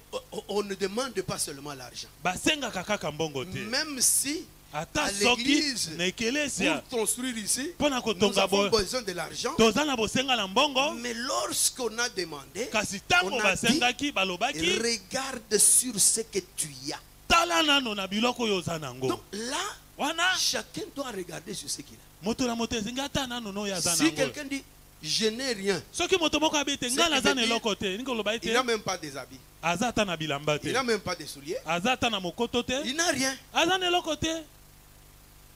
C: on ne demande pas seulement l'argent.
D: basengaka kaka mbongo te.
C: Même si
D: Ata
C: à
D: soki
C: l'église,
D: na ekelesia
C: pour construire ici,
D: mpo na
C: nous
D: kotonga
C: avons
D: boye
C: besoin de l'argent.
D: toza na bosenga na mbongo.
C: Mais lorsqu'on a demandé,
D: Kasi ntango
C: on a dit,
D: basengaki balobaki
C: regarde sur ce que tu as.
D: tala nano na biloko oyo oza nango.
C: Donc là,
D: Wana
C: chacun doit regarder sur ce qu'il a.
D: moto na moto esengi ata nano no oyo aza
C: Si
D: nango.
C: quelqu'un dit, je n'ai rien,
D: Soki moto moko abi ete
C: Ce
D: ngai
C: qui
D: naza
C: veut
D: na
C: dire,
D: eloko te ningi oloba
C: il
D: ete
C: n'a même pas des habits,
D: aza ata na bilamba
C: il
D: te,
C: n'a même pas de souliers,
D: aza ata na mokoto te,
C: il n'a rien.
D: aza na eloko te.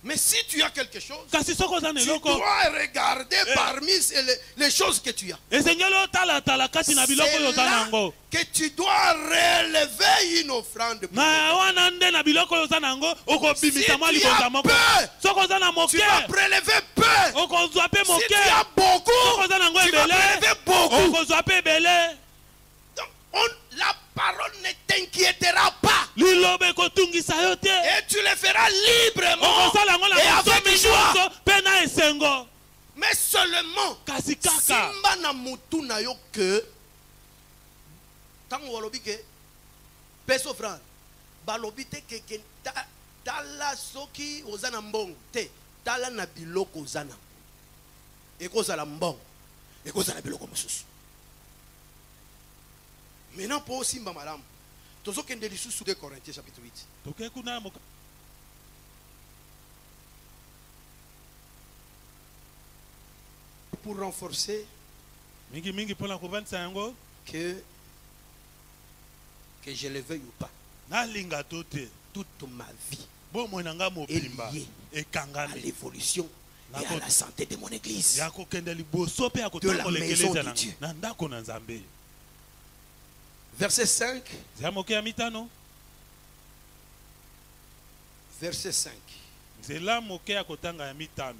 C: Mais si tu as quelque chose,
D: Kasi soki oza na
C: tu
D: eloko
C: dois regarder parmi les choses que tu as.
D: esengeli otalatala kati na biloko oyo
C: C'est
D: oza
C: là
D: nango.
C: que tu dois relever une offrande. pour
D: Na wana nde na biloko oyo oza nango okobimisa mwa
C: Si tu
D: libonza
C: as
D: moko.
C: peu,
D: Soki oza na
C: tu vas
D: moke
C: prélever peu.
D: okozwa pe
C: Si tu
D: moke.
C: as
D: Soki
C: beaucoup,
D: oza nango
C: tu vas beaucoup.
D: okozwa pe ebele.
C: Donc, la parole ne t'inquiétera pas.
D: Liloba ekotungisa yo te.
C: Et tu le feras librement
D: Okosala yango na
C: et avec
D: bonsomi
C: joie.
D: nyonso mpe na esengo.
C: Mais seulement,
D: Kasi kaka.
C: simba na mutu na yo que, tango walobi ke, peso frère, balobi te ke tala soki ozana mbongo te, tala na biloko ozana. Ekozala mbongo, ekozala biloko mosusu. Maintenant pour simba madame, tozo kende lisusu de Corinthiens chapitre 8.
D: Toke kuna moka.
C: Pour renforcer
D: Mingi pona kovanisa yango.
C: que je le veuille ou pas,
D: Na linga to te.
C: toute ma vie
D: Bomo nanga mobimba.
C: est liée à
D: Ekangami.
C: l'évolution et à la santé de mon église.
D: Ya kokende liboso pe
C: De la
D: akotambola
C: maison
D: ekeleza
C: de Dieu.
D: na ndako na Nzambe.
C: Verset 5.
D: Ya moke ya mitano.
C: Verset 5.
D: Nzela moke ya kotanga ya mitano.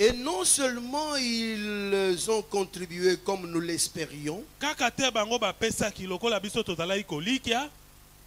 C: Et non seulement ils ont contribué comme nous l'espérions,
D: Kaka te bango bapesaki lokola biso tozalaki kolikia.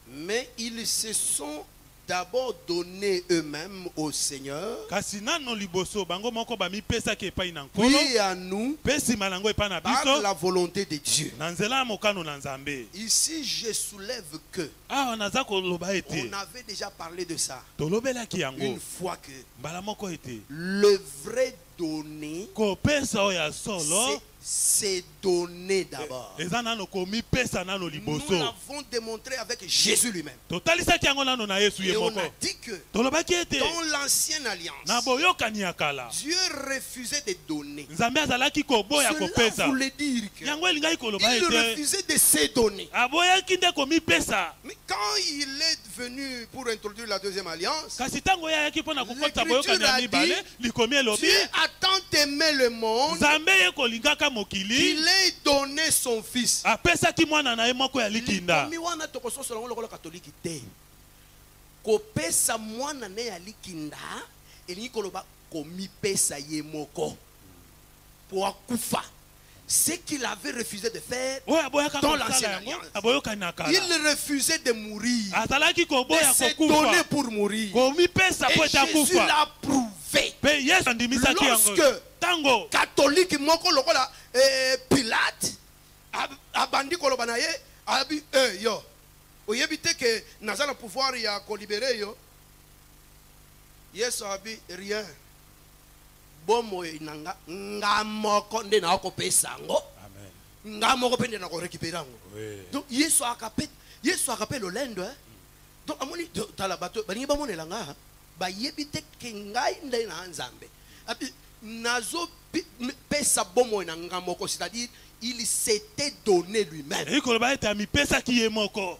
C: mais ils se sont d'abord donnés eux-mêmes au Seigneur,
D: Kasi nano liboso bango moko bamipesaki epai na nkolo.
C: puis à nous
D: Pe nsima nango epai na
C: par
D: biso.
C: la volonté de Dieu.
D: Na nzela ya mokano na Nzambe.
C: Ici, je soulève que
D: Awa naza koloba ete.
C: on avait déjà parlé de ça
D: Tolobelaki yango.
C: une fois que
D: Mbala moko ete.
C: le vrai donné,
D: Kopesa oyo ya solo.
C: c'est donné d'abord.
D: Eza nano komipesa nano
C: Nous
D: liboso.
C: l'avons démontré avec Jésus lui-même.
D: Totalisaki yango nano na Yesu ye
C: Et on
D: moko.
C: a dit que
D: Tolobaki ete.
C: dans l'ancienne alliance,
D: Na boyokani ya kala.
C: Dieu refusait de donner.
D: Nzambe azalaki koboya
C: Cela
D: kopesa.
C: voulait dire que
D: Yango elingaki koloba
C: il
D: ete.
C: refusait de se donner.
D: Aboyaki nde komipesa.
C: Mais quand il est venu pour introduire la deuxième alliance,
D: Kasi tango yayaki mpona kokota
C: L'Écriture
D: boyokani ya
C: a
D: mibale
C: dit,
D: likomi elobi.
C: Dieu a tant aimé le monde
D: Nzambe ye kolingaka mokili.
C: qu'il ait donné son fils.
D: Apesaki mwana na ye moko ya likinda.
C: Likomi wana tokososola ngo lokola katoliki te. Kopesa mwana ne ya likinda elingi koloba komipesa ye moko po akufa. Ce qu'il avait refusé de faire
D: Oyo aboyaka
C: dans
D: kosala
C: l'ancienne
D: yango,
C: alliance.
D: aboyokani na kala.
C: Il refusait de mourir.
D: Azalaki koboya
C: Il s'est donné
D: kokufa.
C: pour mourir.
D: Komipesa
C: Et
D: po ete
C: Jésus
D: akufa.
C: l'a prouvé.
D: Pe Yesu andimisaki yango.
C: Lorsque
D: Tango
C: catholique moko lokola Pilate abandi koloba na ye abi yo oyebi te ke naza na pouvoir ya kolibere yo. Yesu abi rien bomo inanga nga moko nde na kopesa ngo
D: Amen.
C: nga moko pe nde na ko récupérer ngo.
D: Oui.
C: Donc Yesu akapela olendo donc amoni tala bato baningi bamonela nga bayebi te ke ngai nde na Nzambe abi nazo pesa bomo na nga moko, c'est-à-dire il s'était donné lui-même.
D: Et koloba ete amipesaki ye moko.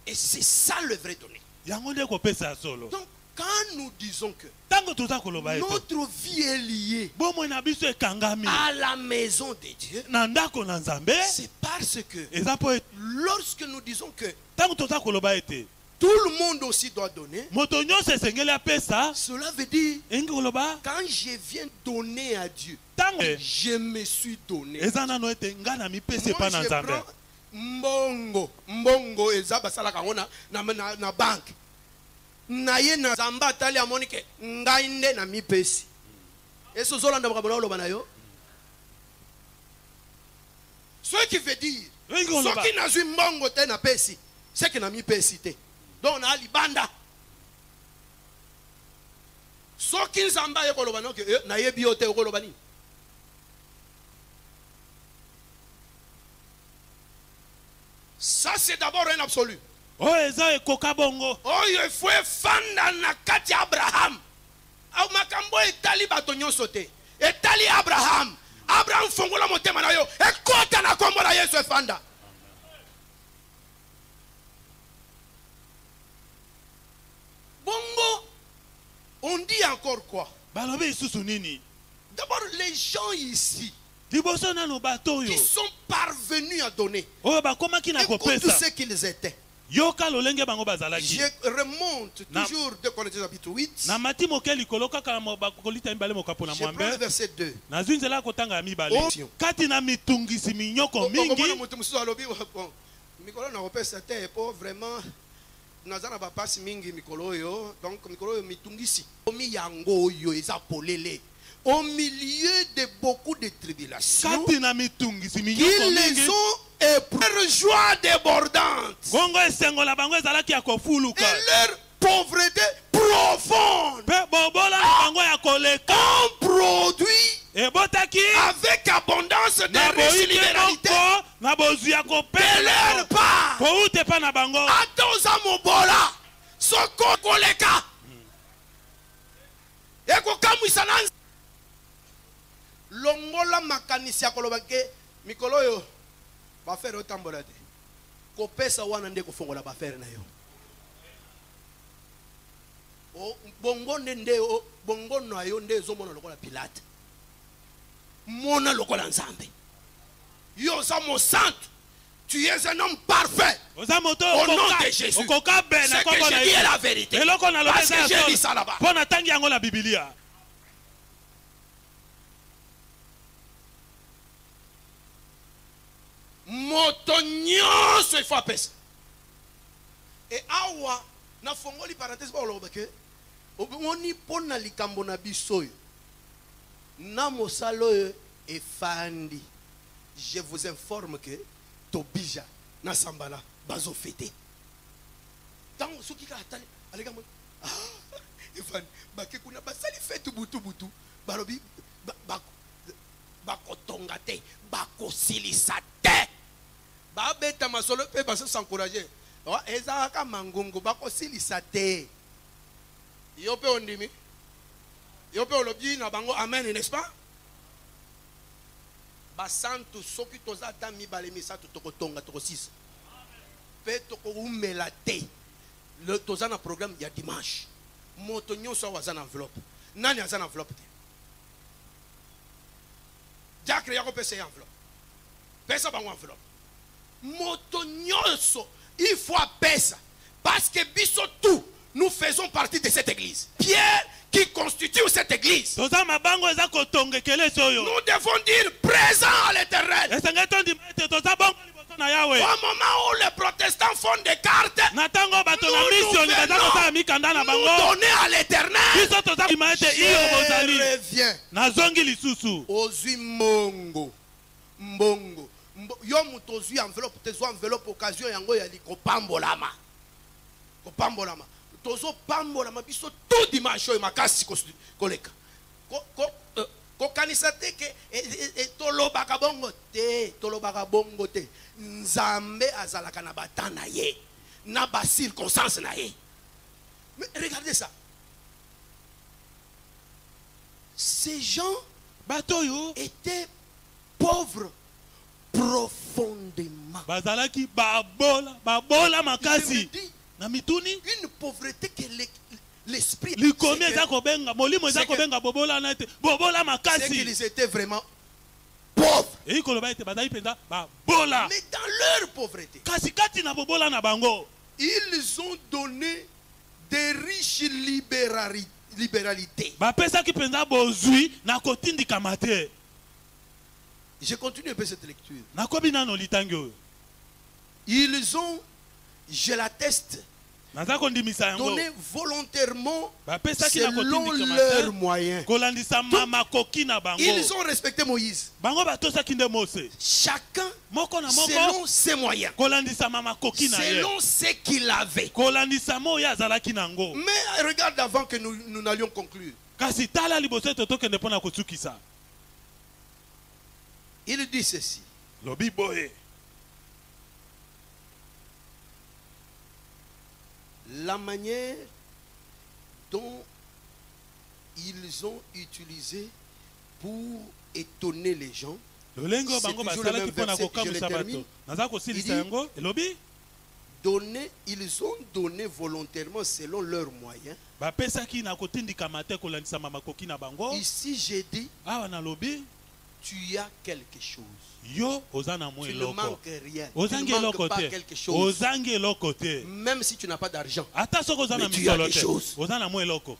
C: Et c'est ça le vrai donné.
D: Yango nde kopesa solo.
C: Donc quand nous disons que
D: Tango toza koloba ete.
C: notre vie est liée
D: Bomo na biso ekangami.
C: à la maison de Dieu,
D: Na ndako na Nzambe.
C: c'est parce que
D: Eza po ete.
C: lorsque nous disons que
D: Tango toza koloba ete.
C: tout le monde aussi doit donner,
D: Moto nyonso esengeli apesa.
C: cela veut dire
D: Engi koloba.
C: quand je viens donner à Dieu,
D: Tango
C: je me suis donné.
D: eza nano ete nga na mipesa epa
C: Moi
D: na
C: je
D: Nzambe.
C: prends mbongo eza basala kango na banque na ye na Nzambe atali amoni ke ngai nde na mipesi. Est-ce ozolanda makambo na oloba na yo? Ce qui veut dire soki nazwi mbongo te na pesi, c'est que na mipesi te. Donc na libanda. Soki Nzambe aye koloba no ke na yebi yo te okoloba nini? Ça c'est d'abord un absolu.
D: Oh eza ekoka bongo.
C: Oh il faut fanda na kati Abraham. Au makambo etali bato nyonso te. Etali Abraham. Abraham fongola motema na yo. Ekota na kombo na Yesu efanda. Bongo, on dit encore quoi?
D: Balobi isusu nini?
C: D'abord les gens ici
D: Liboso nano bato
C: qui
D: yo.
C: sont parvenus à donner.
D: Oyo bakomaki na
C: Écoute
D: kopesa.
C: ce qu'ils étaient.
D: yoka lolenge bango bazalaki.
C: Je remonte toujours de Corinthiens chapitre 8.
D: Na mati mokeli koloka kala bakolita mibale mokapo na
C: Je prends
D: mwambe.
C: le verset 2.
D: Na zunzela kotanga ya mibale. Kati na mitungisi minyoko mingi.
C: Mikolo na kopesa te po vraiment nazana ba passe mingi mikolo yo, donc mikolo yo mitungisi. Omi yango yo eza polele. Au milieu de beaucoup de tribulations,
D: Kati na mitungisi minyoko
C: ils
D: mingi.
C: les ont éprouvés joie débordante.
D: Kongo esengo la bango ezalaki ya kofuluka.
C: Et leur pauvreté profonde.
D: Pe bobola na bango ya koleka.
C: On produit
D: Ebotaki
C: avec abondance de
D: na
C: riches
D: boite
C: libéralité.
D: moko na bozu ya
C: De
D: kopela.
C: leur part.
D: Koute pa na bango.
C: Atoza mobola. Soko koleka. Eko kamwisa nanzi. Longola makanisi ya koloba ke mikolo yo ba faire otambola te. Kopesa wana nde kofongola ba faire na yo. O bongo nde o bongo na yo nde ezomona lokola Pilate. Mona lokola Nzambe. Yo za mo saint. Tu es un homme parfait.
D: Au nom
C: de Jésus. Ce que je dis est la vérité. Parce que j'ai dit ça là-bas.
D: Pona tangi yango la Biblia.
C: Moto nyonso il faut apesa. Et awa na fongoli parenthèse ba oloba ke oni pona likambo na biso yo na mosalo yo efandi. Je vous informe que Tobija na sambala bazo fêter. Tant soki ka atali alega mo efandi bake kuna basali fête butu balobi bakotonga te bakosilisa te. Ba beta masolo pe baso s'encourager. Ezaka mangungu bakosilisa te. Yo pe ondimi. Yo pe olobi na bango amen, n'est-ce pas? Basantu soki toza ta mibale misatu tokotonga tokosisa. Pe toko umela te. Le toza na programme ya dimanche. Moto nyonso waza na enveloppe. Nani aza na enveloppe te? Diacre yako pesa ya enveloppe. Pesa bango enveloppe. Moto nyonso, il faut pesa. Parce que biso tout, nous faisons partie de cette église. Pierre qui constitue cette église. Nous devons dire présent à l'Éternel. Au moment où les protestants font des cartes, nous donner à l'Éternel. Revient. Ozui mongo. Mbongo. Yo mutozui enveloppe, tezo enveloppe occasion yango ya likopambolama. Kopambolama. Tozo pambolama biso tout dimanche yo makasi koleka. Ko kanisa te ke tolobaka bongo te. Nzambe azalaka na batana ye. Na ba circonstance na ye. Mais regardez ça. Ces gens batoyo étaient pauvres profondément.
D: Bazalaki babola makasi. Na mituni
C: une pauvreté que l'esprit. C'est qu'ils étaient vraiment pauvres. Mais dans leur pauvreté, ils ont donné des riches libéralités. Je continue un peu cette lecture. Ils ont, je l'atteste, donné volontairement selon leurs moyens. Donc, ils ont respecté Moïse. Chacun selon ses moyens. Selon ce qu'il avait. Mais regarde avant que nous n'allions conclure. Il dit ceci. La manière dont ils ont utilisé pour étonner les gens, c'est toujours le même verset, je le termine. Ils ont donné volontairement selon leurs moyens. Ici j'ai dit tu as quelque chose.
D: Yo ozana mo
C: Tu ne
D: eloko.
C: manques rien. Tu
D: Ozangi
C: ne
D: eloko
C: manques pas
D: te.
C: quelque chose.
D: Ozangi eloko te.
C: Même si tu n'as pas d'argent.
D: Ata soko ozana
C: Mais tu as
D: misolo
C: des
D: te.
C: choses.
D: Ozana mo eloko.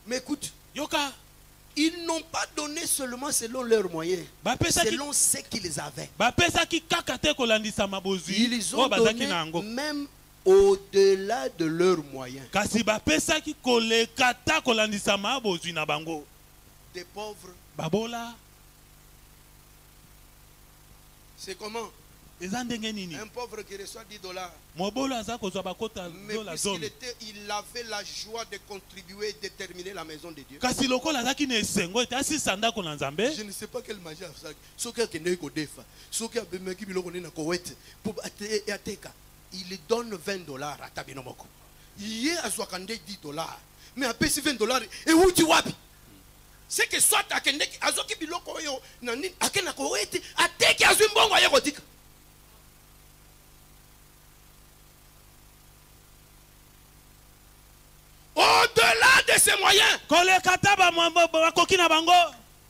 C: Mais écoute,
D: Yoka.
C: ils n'ont pas donné seulement selon leurs moyens, selon ce qu'ils avaient.
D: Bapesaki kaka te kolandisa mabozwi.
C: Ils ont
D: Oyo bazaki
C: donné
D: na yango.
C: même au-delà de leurs moyens.
D: Kasi bapesaki koleka ta kolandisa mabozwi na bango.
C: Des pauvres,
D: Babola.
C: c'est comment?
D: Eza ndenge nini?
C: Un pauvre qui reçoit $10.
D: Mobolo aza kozwa bakota
C: Mais
D: dola
C: puisqu'il
D: zone.
C: il avait la joie de contribuer et de terminer la maison de Dieu.
D: Kasi lokola azaki na esengo ete asisa ndako na Nzambe.
C: Je ne sais pas quel manger ça. Soki akendeki kodefa, soki abemaki biloko nini na Koweït, pour ateka, il donne $20 à tabino moko. Ye azwaka nde $10, mais apesi $20 et où tu wapi? C'est que soit akendeki azoki biloko oyo na nini akena Koweït, ateki azwi mbongo aye kotika. Au-delà de ses moyens,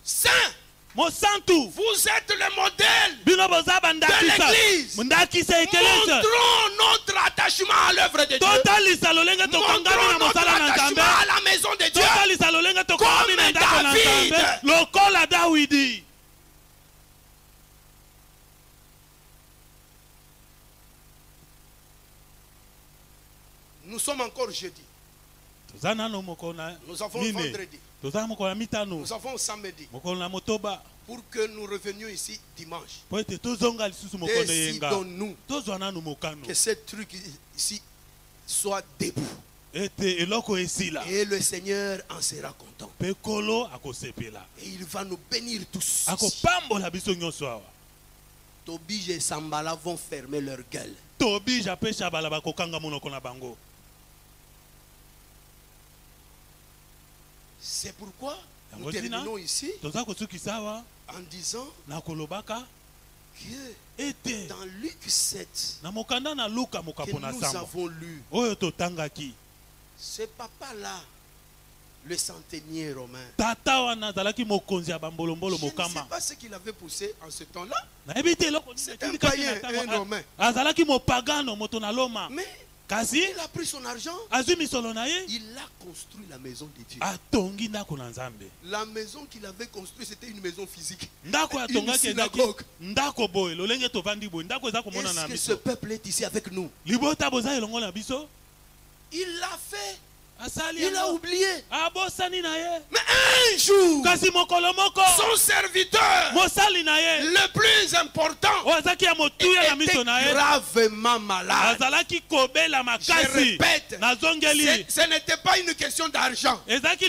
C: saint,
D: Mosantu,
C: vous êtes le modèle
D: bino boza bandakisa.
C: de l'église.
D: Mundakisa ekelesa.
C: Montrons notre attachement à l'œuvre de Dieu.
D: Totalisa lolenge tokangami na
C: Montrons notre
D: mosala na Nzambe.
C: attachement à la maison de Dieu.
D: Totalisa lolenge tokangami na ndako na Nzambe. Lokola Dawidi.
C: Nous sommes encore jeudi.
D: Toza nano mokona.
C: Nous avons
D: Mine.
C: vendredi.
D: Toza mokona mitano.
C: Nous avons samedi.
D: Mokona motoba.
C: Pour que nous revenions ici dimanche.
D: Po ete tozonga lisusu mokona yenga.
C: Décidons-nous
D: Tozwa nano mokano.
C: que ce truc ici soit debout.
D: Ete eloko esila.
C: Et le Seigneur en sera content.
D: Pekolo akosepela.
C: Et il va nous bénir tous.
D: Akopambola biso nyonso awa.
C: Tobige et Sambala vont fermer leur gueule.
D: Tobija pe Shabala bakokanga monoko na bango.
C: C'est pourquoi nous terminons ici en disant que dans Luc 7 que nous avons lu, ce papa-là, le centenier romain, je ne sais pas ce qu'il avait poussé en ce temps-là. C'est un païen, un romain. Mais il a pris son argent, il a construit la maison de Dieu. La maison qu'il avait construite, c'était une maison physique. Une synagogue. Est-ce que ce peuple est ici avec nous? Il l'a fait. Il a oublié. Mais un jour, son serviteur, le plus important, était gravement malade. Je répète, ce n'était pas une question d'argent. C'était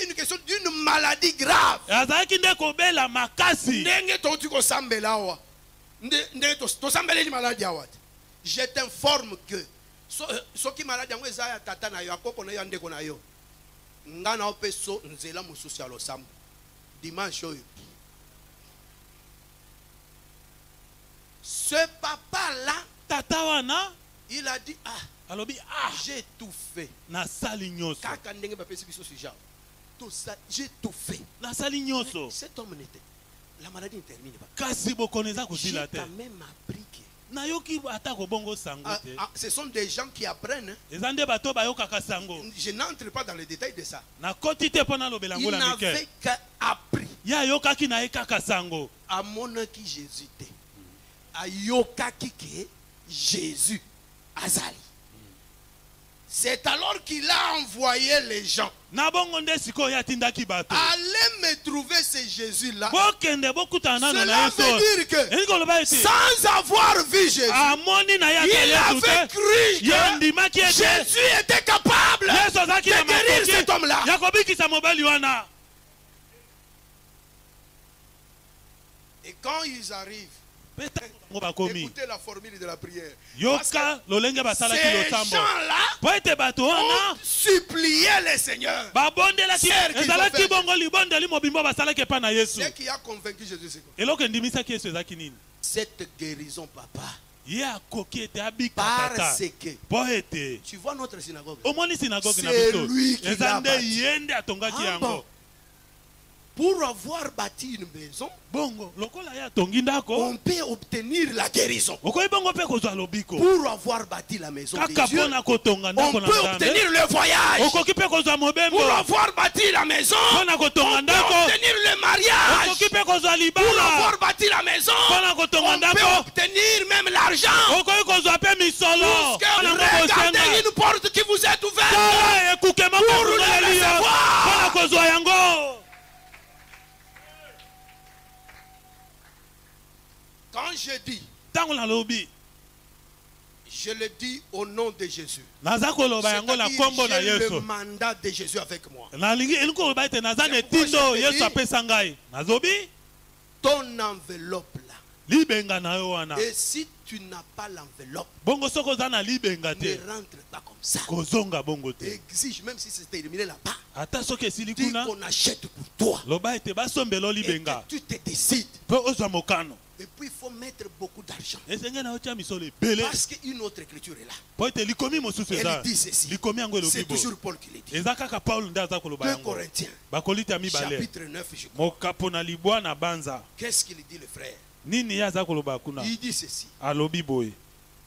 C: une question d'une maladie grave. Je t'informe que soki malade yango eza ya tata na yo akoko na yo ndeko na yo nga na ope so nzela mosusu ya losambo dimanche oyo. Ce papa là,
D: tata wana,
C: il a dit
D: alobi
C: j'ai tout fait
D: na sali nyonso
C: kaka ndenge bapesi biso ce genre tout ça j'ai tout fait
D: na sali nyonso.
C: Cet homme n'était, la maladie ne termine pas.
D: Kasi bokoneza kusila te.
C: J'ai quand même appris que ce sont des gens qui apprennent. Je n'entre pas dans les détails de ça. Il n'avait qu'appris. À mon qui Jésus était. À Yokaki que Jésus Azali. C'est alors qu'il a envoyé les gens. Allez me trouver ce Jésus-là. Cela veut dire que sans avoir vu Jésus, il avait cru que Jésus était capable de guérir cet homme-là. Et quand ils arrivent, écoutez la formule de la prière. Ces gens-là ont supplié le Seigneur. Ce qui a convaincu Jésus, c'est quoi? Cette guérison, papa,
D: ya koki ete abika
C: Parce
D: tata
C: que,
D: po ete
C: tu vois notre synagogue.
D: omoni synagogue na
C: C'est
D: biso
C: lui qui
D: eza
C: l'a
D: nde
C: bâti.
D: ye nde atongaki
C: Ah
D: yango
C: bon. Pour avoir bâti une maison,
D: bongo lokola ye atongi ndako
C: on peut obtenir la guérison.
D: okoki bongo mpe kozwa lobiko
C: Pour avoir bâti la maison de
D: kaka
C: Dieu,
D: mpona kotonga
C: on
D: ndako na
C: peut
D: nzambe
C: obtenir le voyage.
D: okoki mpe kozwa mobembo
C: Pour avoir bâti la maison,
D: mpona kotonga
C: on peut
D: ndako
C: obtenir le mariage.
D: okoki mpe kozwa
C: Pour
D: libala
C: avoir bâti la maison,
D: mpona kotonga
C: on peut
D: ndako
C: obtenir même l'argent.
D: okoki kozwa mpe misolo
C: Parce que
D: mpona
C: regardez
D: kokosenga
C: une porte qui vous est ouverte.
D: tala ekuke moko
C: Pour le
D: efungeleli yo
C: recevoir.
D: mpona kozwa yango.
C: Quand je dis,
D: ntango nalobi
C: je le dis au nom de Jésus.
D: naza koloba yango na nkombo na
C: C'est-à-dire, j'ai le
D: yesu
C: mandat de Jésus avec moi.
D: nalingi elingi koloba ete naza na
C: C'est pourquoi
D: etindo
C: je te
D: yesu
C: dis-
D: apesa ngai nazobi
C: Ton enveloppe là.
D: libenga na yo wana
C: Et si tu n'as pas l'enveloppe,
D: bongo soki oza na libenga te
C: ne rentre pas comme ça.
D: kozonga bongo te
C: Exige, même si c'est terminé là-bas,
D: ata soki esili
C: dis
D: kuna
C: qu'on achète pour toi.
D: loba ete basombela
C: Et
D: libenga
C: que tu te décides.
D: mpe ozwa mokano
C: Et puis il faut mettre beaucoup d'argent.
D: esenge na yo tia misolo ebele
C: Parce qu'une autre écriture est là.
D: mpo ete likomi mosusu eza
C: Elle dit ceci.
D: likomi yango elobi
C: C'est
D: boye
C: toujours Paul qui le dit.
D: eza kaka paulo nde aza koloba
C: 2
D: yango
C: Corinthiens,
D: bakolita ya mibale
C: chapitre 9, je crois.
D: mokapo na libwa na banza
C: Qu'est-ce qu'il dit le frère?
D: nini ye aza koloba kuna
C: Il dit ceci.
D: alobi boye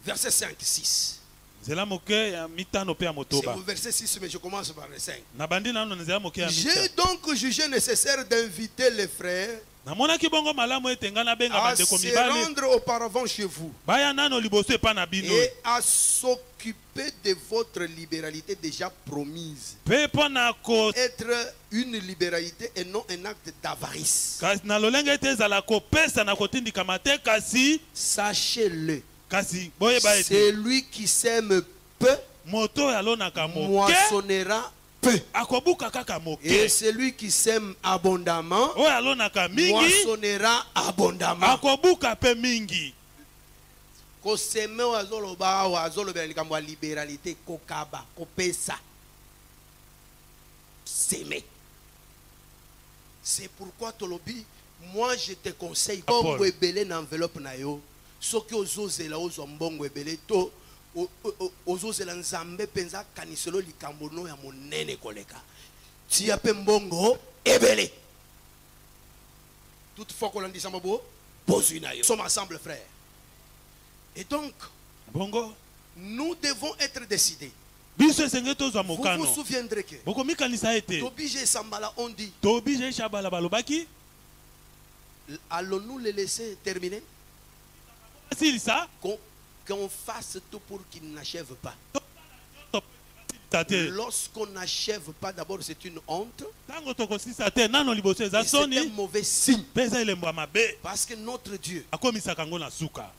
C: Verset 5, 6.
D: nzela moke ya mitano mpe ya
C: C'est
D: motoba
C: au verset 6, mais je commence par le 5.
D: nabandi nano na nzela moke ya
C: J'ai
D: mita
C: donc jugé nécessaire d'inviter les frères
D: namonaki bongo malamu ete ngai nabenga
C: à
D: bandeko
C: se
D: mibali
C: rendre auparavant chez vous
D: baya nano liboso epa na bino
C: et à s'occuper de votre libéralité déjà promise.
D: mpe mpo na
C: Être une libéralité et non un acte d'avarice.
D: kasi na lolenge ete ezala kopesa na kotindikama te kasi
C: Sachez-le,
D: kasi boyeba ete
C: celui qui sème peu
D: moto oyo alonaka moke
C: moissonnera peu.
D: akobuka kaka
C: Et
D: moke
C: celui qui sème abondamment
D: oyo alonaka mingi
C: moissonnera abondamment.
D: akobuka mpe mingi
C: Koseme wazoloba awa azolobela likambo ya libéralité kokaba kopesa s'aimer. C'est pourquoi tolobi, moi je te conseille
D: Paul.
C: bongo ebele na enveloppe na yo soki ozozela ozwa mbongo ebele to ozozela nzambe penza kaniselo likambo no ya monene koleka tia pe mbongo ebele. Toutefois kolandisa mabo bozwi na yo. Nous sommes ensemble frères. Et donc
D: bongo
C: nous devons être décidés.
D: biso esenge tozwa
C: Vous
D: mokano
C: vous souviendrez que
D: bokomikanisa ete
C: Tobije Sambala on dit,
D: tobije shabala balobaki
C: allons-nous les laisser terminer?
D: asilisa
C: Qu'on fasse tout pour qu'ils n'achèvent pas.
D: tate
C: Lorsqu'on n'achève pas, d'abord c'est une honte
D: ntango tokosisa te nano liboso eza
C: et c'est un
D: soni
C: mauvais signe.
D: mpe eza elembo ya mabe
C: Parce que notre Dieu,
D: akomisaka yango na suka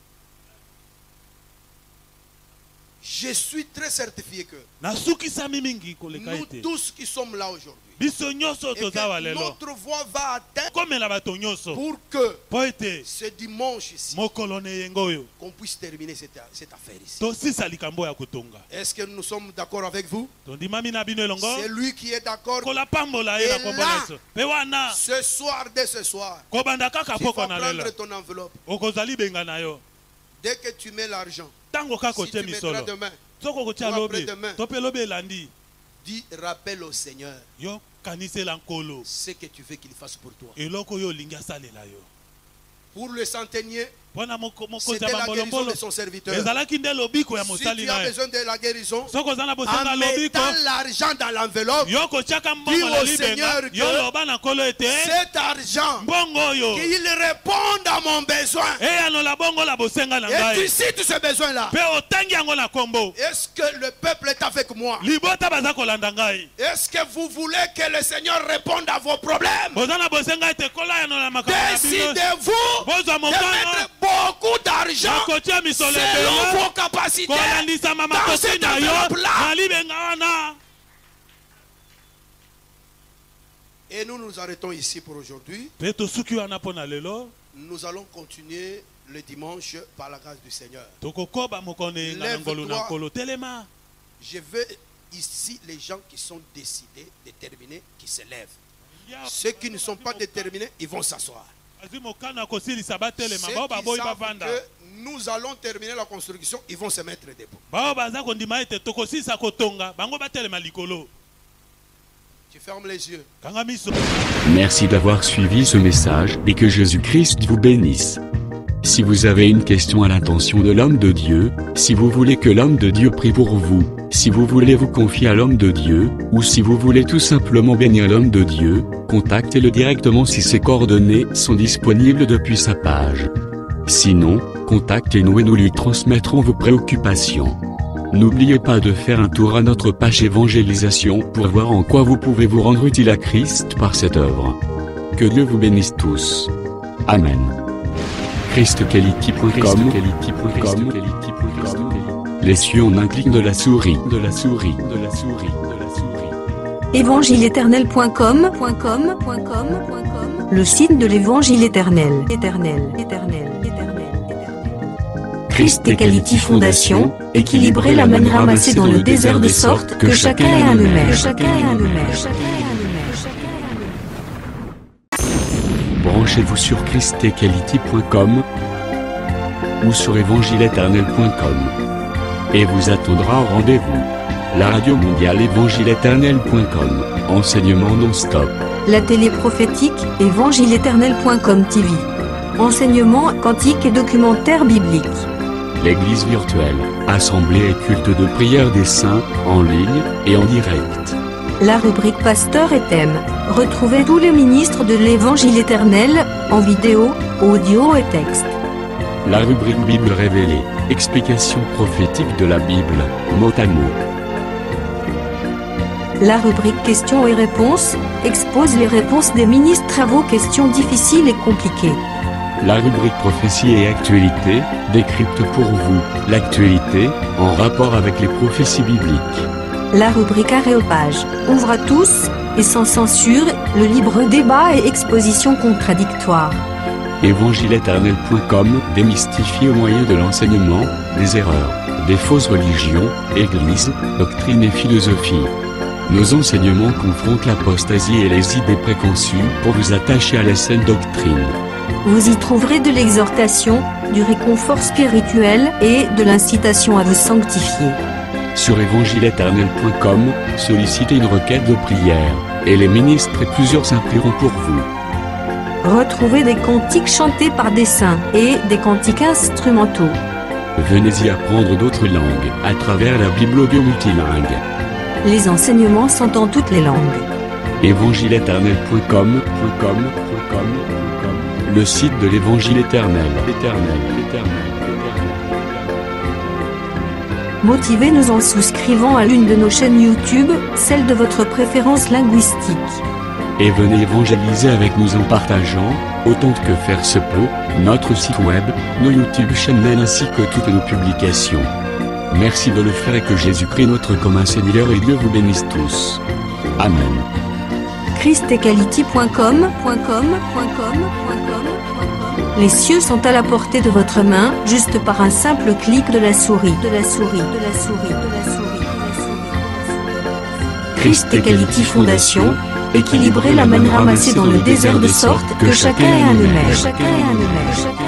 C: je suis très certifié que
D: nasukisami mingi koleka
C: nous
D: ete
C: tous qui sommes là aujourd'hui,
D: biso nyonso
C: et
D: toza wa
C: que
D: lelo
C: notre voix va atteindre
D: komela bato nyonso
C: pour que
D: mpo ete
C: ce dimanche ici,
D: mokolo na eyengo oyo
C: qu'on puisse terminer cette affaire ici.
D: tosisa likambo ya kotonga
C: Est-ce que nous sommes d'accord avec vous?
D: tondimami na bino elongo
C: C'est lui qui est d'accord.
D: kolapambola ye na
C: Et
D: kombo
C: là,
D: na yesu mpe wana
C: Ce soir, dès ce soir,
D: kobanda kaka
C: tu vas
D: poko na lela
C: prendre ton enveloppe.
D: okozwa libenga na yo
C: Dès que tu mets l'argent,
D: ntango kaka
C: si tu
D: otie
C: mettras
D: misolo
C: demain,
D: soko kotia
C: Ou
D: lobi
C: après-demain.
D: to mpe lobi elandi
C: dis rappelle au Seigneur
D: yo kanisela nkolo
C: ce que tu veux qu'il fasse pour toi.
D: eloko oyo olingi asalela yo
C: Pour le centenier,
D: mpona mokonzi
C: c'était
D: ya
C: la guérison
D: bambolombolo
C: de son serviteur.
D: ezalaki nde lobiko ya
C: Si
D: mosali
C: tu as
D: na ye
C: besoin de la guérison,
D: soki oza na bosenga
C: en
D: lobiko
C: mettant l'argent dans l'enveloppe,
D: yo kotiaka
C: Dis
D: mbongo na
C: au Seigneur
D: libenga
C: que
D: yo loba na nkolo ete
C: cet argent,
D: mbongo oyo
C: qu'il réponde à mon besoin.
D: eyanola bongo la bosenga na
C: Et tu
D: ngai
C: cites ce besoin-là.
D: mpe otangi yango na nkombo
C: Est-ce que le peuple est avec moi?
D: libota baza kolanda ngai
C: Est-ce que vous voulez que le Seigneur réponde à vos problèmes?
D: boza na bosenga ete kola yanola makambo na bino
C: Décidez-vous
D: bozwa
C: de
D: mokano
C: mettre beaucoup d'argent
D: akotia misolo
C: selon
D: ebele
C: vos capacités
D: kolandisama
C: dans
D: makosi
C: cette
D: na yo
C: enveloppe-là.
D: na libenga wana.
C: Et nous nous arrêtons ici pour aujourd'hui.
D: mpe tosuki wana mpo na lelo
C: Nous allons continuer le dimanche par la grâce du Seigneur.
D: tokokoba mokolo eyenga na ngolu na nkolo telema.
C: Je veux ici les gens qui sont décidés, déterminés, qui se lèvent. Ceux qui ne sont pas déterminés, ils vont s'asseoir.
D: azwi mokano akosilisa batelema
C: Ceux
D: bao
C: qui
D: baboyi
C: savent
D: bavanda
C: que nous allons terminer la construction, ils vont se mettre debout.
D: bao baza kondima ete tokosilisa kotonga bango batelema likolo.
C: Tu fermes les yeux.
D: Kanga miso.
B: Merci d'avoir suivi ce message et que Jésus-Christ vous bénisse. Si vous avez une question à l'intention de l'homme de Dieu, si vous voulez que l'homme de Dieu prie pour vous, si vous voulez vous confier à l'homme de Dieu, ou si vous voulez tout simplement bénir l'homme de Dieu, contactez-le directement si ses coordonnées sont disponibles depuis sa page. Sinon, contactez-nous et nous lui transmettrons vos préoccupations. N'oubliez pas de faire un tour à notre page évangélisation pour voir en quoi vous pouvez vous rendre utile à Christ par cette œuvre. Que Dieu vous bénisse tous. Amen. ChristQuality.com. Les cieux en un clic de la souris.
A: Évangile-éternel.com, le site de l'évangile éternel. Christ et Quality Fondation, équilibrer la manne ramassée dans le désert de sorte que chacun ait un maire.
B: Branchez-vous sur ChristEquality.com ou sur évangile-éternel.com et vous attendra au rendez-vous. La radio mondiale évangile-éternel.com, enseignement non-stop.
A: La télé prophétique, évangile-éternel.com TV. Enseignement quantique et documentaire biblique.
B: L'église virtuelle, assemblée et culte de prière des saints, en ligne et en direct.
A: La rubrique Pasteur et thème. Retrouvez tous les ministres de l'Évangile éternel, en vidéo, audio et texte.
B: La rubrique Bible révélée, explication prophétique de la Bible, mot à mot.
A: La rubrique Questions et réponses, expose les réponses des ministres à vos questions difficiles et compliquées.
B: La rubrique Prophétie et actualité, décrypte pour vous, l'actualité, en rapport avec les prophéties bibliques.
A: La rubrique Aréopage, ouvre à tous, et sans censure, le libre débat et exposition contradictoire.
B: Évangile-éternel.com démystifie au moyen de l'enseignement, des erreurs, des fausses religions, églises, doctrines et philosophies. Nos enseignements confrontent l'apostasie et les idées préconçues pour vous attacher à la saine doctrine.
A: Vous y trouverez de l'exhortation, du réconfort spirituel et de l'incitation à vous sanctifier.
B: Sur évangile-éternel.com, sollicitez une requête de prière, et les ministres et plusieurs implieront pour vous.
A: Retrouvez des cantiques chantés par des saints et des cantiques instrumentaux.
B: Venez y apprendre d'autres langues à travers la Bible audio multilingue.
A: Les enseignements sont en toutes les langues.
B: évangile-éternel.com, le site de l'évangile éternel.
A: Motivez-nous en souscrivant à l'une de nos chaînes YouTube, celle de votre préférence linguistique.
B: Et venez évangéliser avec nous en partageant, autant que faire se peut, notre site web, nos YouTube channels ainsi que toutes nos publications. Merci de le faire et que Jésus-Christ notre commun Seigneur et Dieu vous bénisse tous. Amen.
A: ChristEquality.com. Les cieux sont à la portée de votre main, juste par un simple clic de la souris. Christ Equality Fondation, équilibrer la manne ramassée dans le désert de sorte que chacun ait un maire.